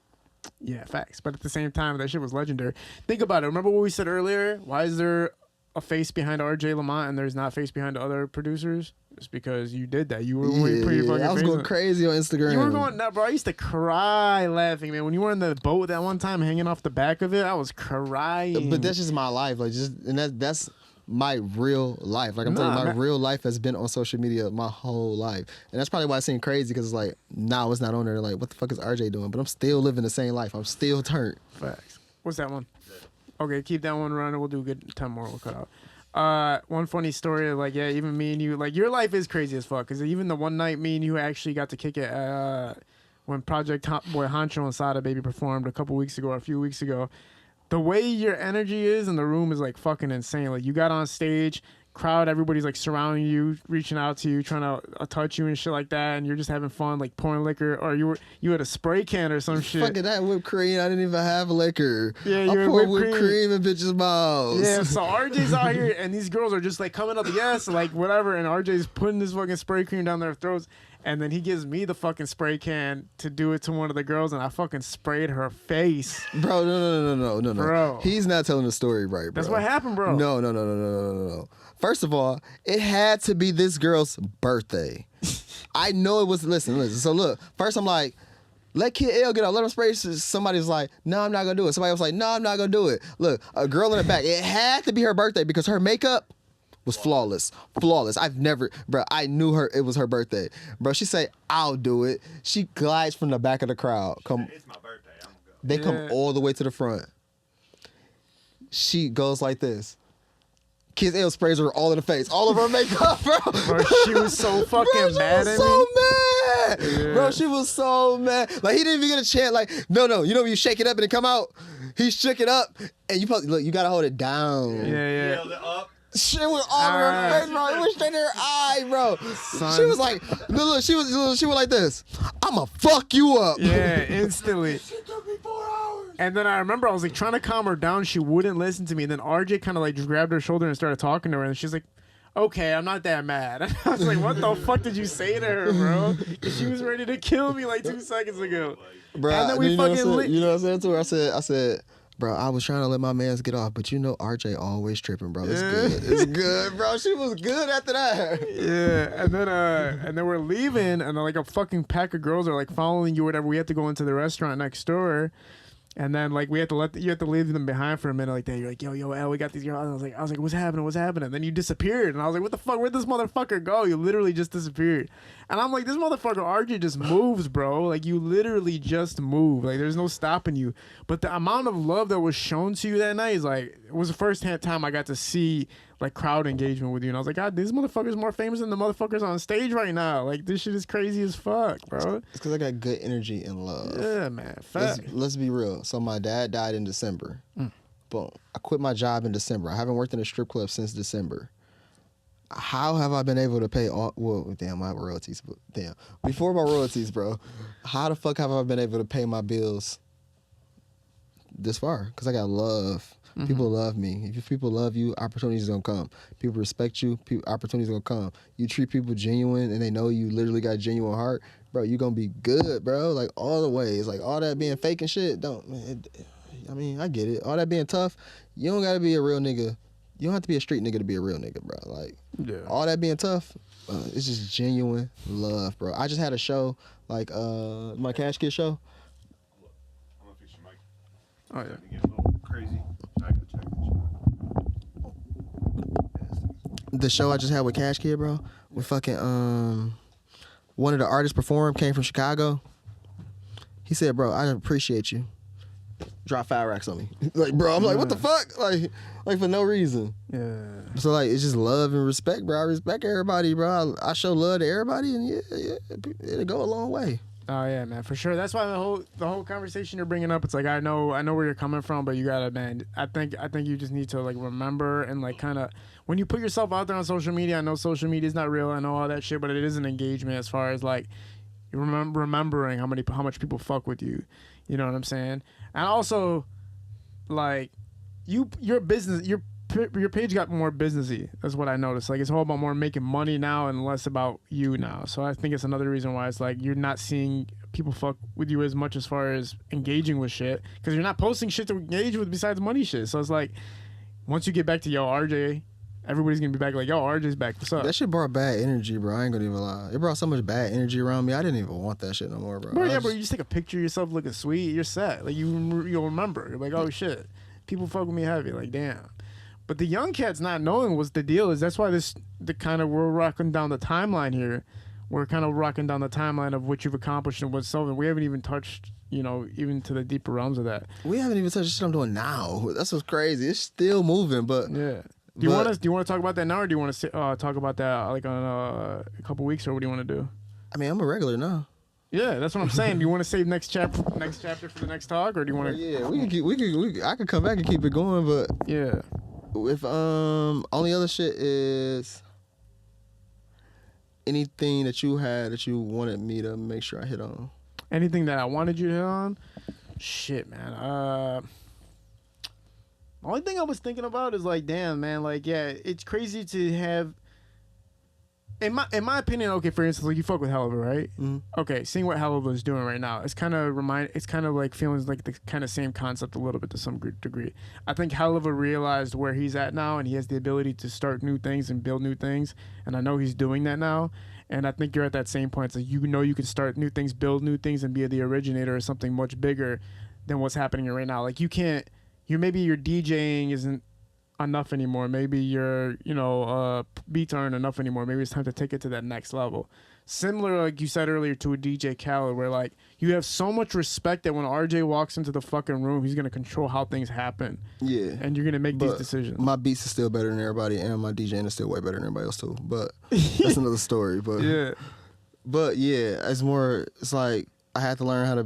Yeah, facts. But at the same time, that shit was legendary. Think about it. Remember what we said earlier? Why is there a face behind RJ Lamont and there's not face behind other producers? It's because you did that. You were pretty fucking. I was going crazy on Instagram. You were going nuts, bro. I used to cry laughing, man. When you were in the boat that one time, hanging off the back of it, I was crying. But that's just my life, like that's my real life. Like I'm telling you, my real life has been on social media my whole life, and that's probably why it seemed crazy because it's like now it's not on there. Like, what the fuck is RJ doing? But I'm still living the same life. I'm still turned. Facts. What's that one? Okay, keep that one running. We'll do a good 10 more. We'll cut out. One funny story, like, yeah, even me and you, like, your life is crazy as fuck, because even the one night me and you actually got to kick it when Project Boy Honcho and Sada Baby performed a few weeks ago, the way your energy is in the room is, like, fucking insane. Like, you got on stage, crowd, everybody's like surrounding you, reaching out to you, trying to touch you and shit like that, and you're just having fun, like pouring liquor, or you had a spray can or some shit. Fucking that whipped cream, I didn't even have liquor. Yeah, I you poured whipped whipped cream in bitches' mouths. Yeah, so RJ's out here, and these girls are just like coming up, yes, like whatever, and RJ's putting this fucking spray cream down their throats. And then he gives me the fucking spray can to do it to one of the girls, and I fucking sprayed her face. Bro, no. Bro. He's not telling the story right, bro. That's what happened, bro. No. First of all, it had to be this girl's birthday. I know it was, listen. So look, first I'm like, let Kid L get out, let him spray. Somebody's like, no, I'm not gonna do it. Somebody was like, no, I'm not gonna do it. Look, a girl in the back, it had to be her birthday because her makeup was flawless. I've never, bro, I knew her, it was her birthday. Bro, she say, I'll do it. She glides from the back of the crowd. It's my birthday, I'm going. They come all the way to the front. She goes like this. Kids L sprays her all in the face. All of her makeup, bro. Bro, she was so fucking mad at me. So mad. Yeah. Bro, she was so mad. Like, he didn't even get a chance. Like, no. You know when you shake it up and it come out? He shook it up, and you probably, look, you got to hold it down. Yeah. Held it up. Shit was all over her face, bro. It was straight in her eye, bro. Son. She was like, look, she was like this. I'ma fuck you up. Yeah, instantly. It took me 4 hours. And then I remember I was like trying to calm her down. She wouldn't listen to me. And then RJ kind of like just grabbed her shoulder and started talking to her. And she's like, okay, I'm not that mad. I was like, what the fuck did you say to her, bro? Because she was ready to kill me like 2 seconds ago. Bro, and then we fucking you know what I said to her? I said, bro, I was trying to let my mans get off, but you know RJ always tripping, bro. It's good. It's good, bro. She was good after that. Yeah, and then we're leaving, and then like a fucking pack of girls are like following you, or whatever. We have to go into the restaurant next door, and then like we have to you have to leave them behind for a minute, like that. You're like, yo, L, we got these girls. And I was like, what's happening? And then you disappeared, and I was like, what the fuck? Where'd this motherfucker go? You literally just disappeared, and I'm like, this motherfucker RJ just moves, bro. Like you literally just move. Like there's no stopping you. But the amount of love that was shown to you that night is like, it was the first time I got to see like crowd engagement with you, and I was like, God, these motherfuckers more famous than the motherfuckers on stage right now. Like this shit is crazy as fuck, bro. It's because I got good energy and love. Yeah, man. Let's be real. So my dad died in December. Boom. I quit my job in December. I haven't worked in a strip club since December. How have I been able to pay all, well, damn, my royalties, but damn. Before my royalties, bro, how the fuck have I been able to pay my bills this far? Because I got love. People love me. If people love you, opportunities gonna come. People respect you, opportunities gonna come. You treat people genuine and they know you literally got a genuine heart, bro, you gonna be good, bro. Like all the ways. Like all that being fake and shit, I mean, I get it. All that being tough, you don't gotta be a real nigga. You don't have to be a street nigga to be a real nigga, bro. Like, all that being tough, it's just genuine love, bro. I just had a show, like my Cash Kid show. I'm gonna fix your mic. Oh yeah. It get a little crazy. The show I just had with Cash Kid, bro, with fucking one of the artists performed, came from Chicago. He said, bro, I appreciate you. Drop 5 racks on me. Like, bro, I'm like, what the fuck? Like for no reason. Yeah. So like, it's just love and respect, bro. I respect everybody, bro. I show love to everybody, and yeah, it'll go a long way. Oh yeah, man, for sure. That's why the whole conversation you're bringing up, it's like I know where you're coming from, but you gotta, man. I think you just need to like remember and like kind of when you put yourself out there on social media. I know social media is not real. I know all that shit, but it is an engagement as far as like remembering how much people fuck with you. You know what I'm saying? And also, like your business, your page got more businessy. That's what I noticed. Like it's all about more making money now and less about you now. So I think it's another reason why it's like you're not seeing people fuck with you as much as far as engaging with shit, because you're not posting shit to engage with besides money shit. So it's like once you get back to yo RJ, everybody's gonna be back like yo RJ's back. What's up? That shit brought bad energy, bro. I ain't gonna even lie. It brought so much bad energy around me. I didn't even want that shit no more, bro. Bro, yeah, bro. You just take a picture of yourself looking sweet. You're set. Like you'll remember. You're like, oh shit, people fuck with me heavy. Like damn. But the young cats not knowing what's the deal is that's why we're rocking down the timeline here. We're kind of rocking down the timeline of what you've accomplished and what's something we haven't even touched, even to the deeper realms of that. We haven't even touched the shit I'm doing now. That's what's crazy. It's still moving, but yeah. Do you want to talk about that now, or do you want to talk about that like on a couple weeks, or what do you want to do? I mean, I'm a regular now. Yeah, that's what I'm saying. Do you want to save next chapter for the next talk, or do you want to? Yeah, we can. I can come back and keep it going, but yeah. With only other shit is anything that you had that you wanted me to make sure I hit on. Anything that I wanted you to hit on? Shit, man. The only thing I was thinking about is like, damn, man, like, yeah, it's crazy to have. In my opinion, okay, for instance, like you fuck with Helluva, right? Mm-hmm. Okay, seeing what Helluva is doing right now, it's kind of like feeling like the kind of same concept a little bit to some degree. I think Helluva realized where he's at now, and he has the ability to start new things and build new things, and I know he's doing that now. And I think you're at that same point. It's like, you know, you can start new things, build new things, and be the originator of something much bigger than what's happening right now. Like, you can't, maybe your DJing isn't enough anymore. Maybe your, beats aren't enough anymore. Maybe it's time to take it to that next level. Similar, like you said earlier, to a DJ Khaled, where like you have so much respect that when RJ walks into the fucking room, he's gonna control how things happen. Yeah. And you're gonna make these decisions. My beats is still better than everybody, and my DJing is still way better than everybody else too. But that's another story. But yeah. But yeah, it's like I had to learn how to,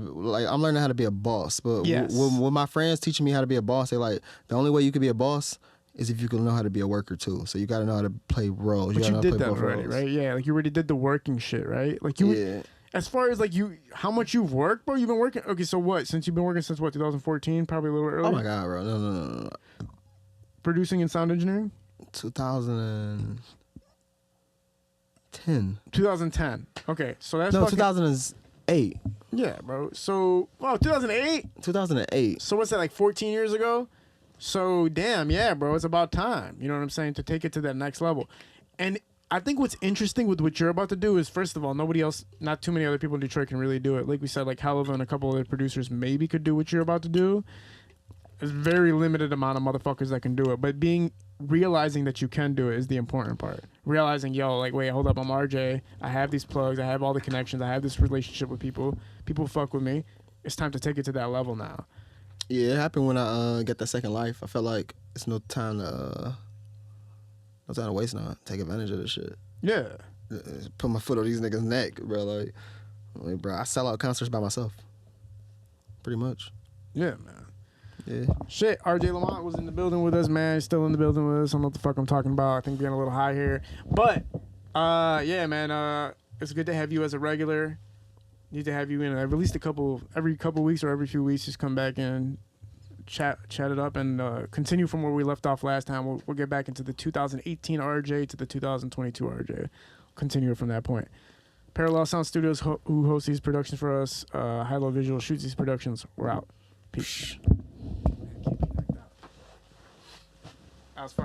I'm learning how to be a boss. But yes. with my friends teaching me how to be a boss, they like, the only way you can be a boss is if you can know how to be a worker too. So you got to know how to play roles. But you did that both already, roles. right? Yeah, like you already did the working shit, right? Like you, yeah. As far as like how much you've worked, bro? You've been working. Okay, so what? Since you've been working since what? 2014, probably a little earlier. Oh my god, bro! No. Producing and sound engineering. 2010. 2010. Okay, so that's 2008. Yeah, bro. So 2008. 2008. So what's that, like 14 years ago? So damn, yeah, bro. It's about time. You know what I'm saying? To take it to that next level. And I think what's interesting with what you're about to do is, first of all, not too many other people in Detroit can really do it. Like we said, like Helluva and a couple other producers maybe could do what you're about to do. There's very limited amount of motherfuckers that can do it. But realizing that you can do it is the important part. Realizing, like, wait, hold up, I'm RJ. I have these plugs. I have all the connections. I have this relationship with people. People fuck with me. It's time to take it to that level now. Yeah, it happened when I get that second life. I felt like it's no time to waste now. Take advantage of this shit. Yeah. Put my foot on these niggas' neck, bro. Like, bro, I sell out concerts by myself. Pretty much. Yeah, man. Yeah. Shit, RJ Lamont was in the building with us, man. He's still in the building with us. I don't know what the fuck I'm talking about. I think we're getting a little high here. But, yeah, man, it's good to have you as a regular. Need to have you in at least every couple weeks or every few weeks. Just come back and chat it up and continue from where we left off last time. We'll get back into the 2018 RJ to the 2022 RJ. Continue it from that point. Parallel Sound Studios, who hosts these productions for us. High Low Visual shoots these productions. We're out. Peace. That was fire.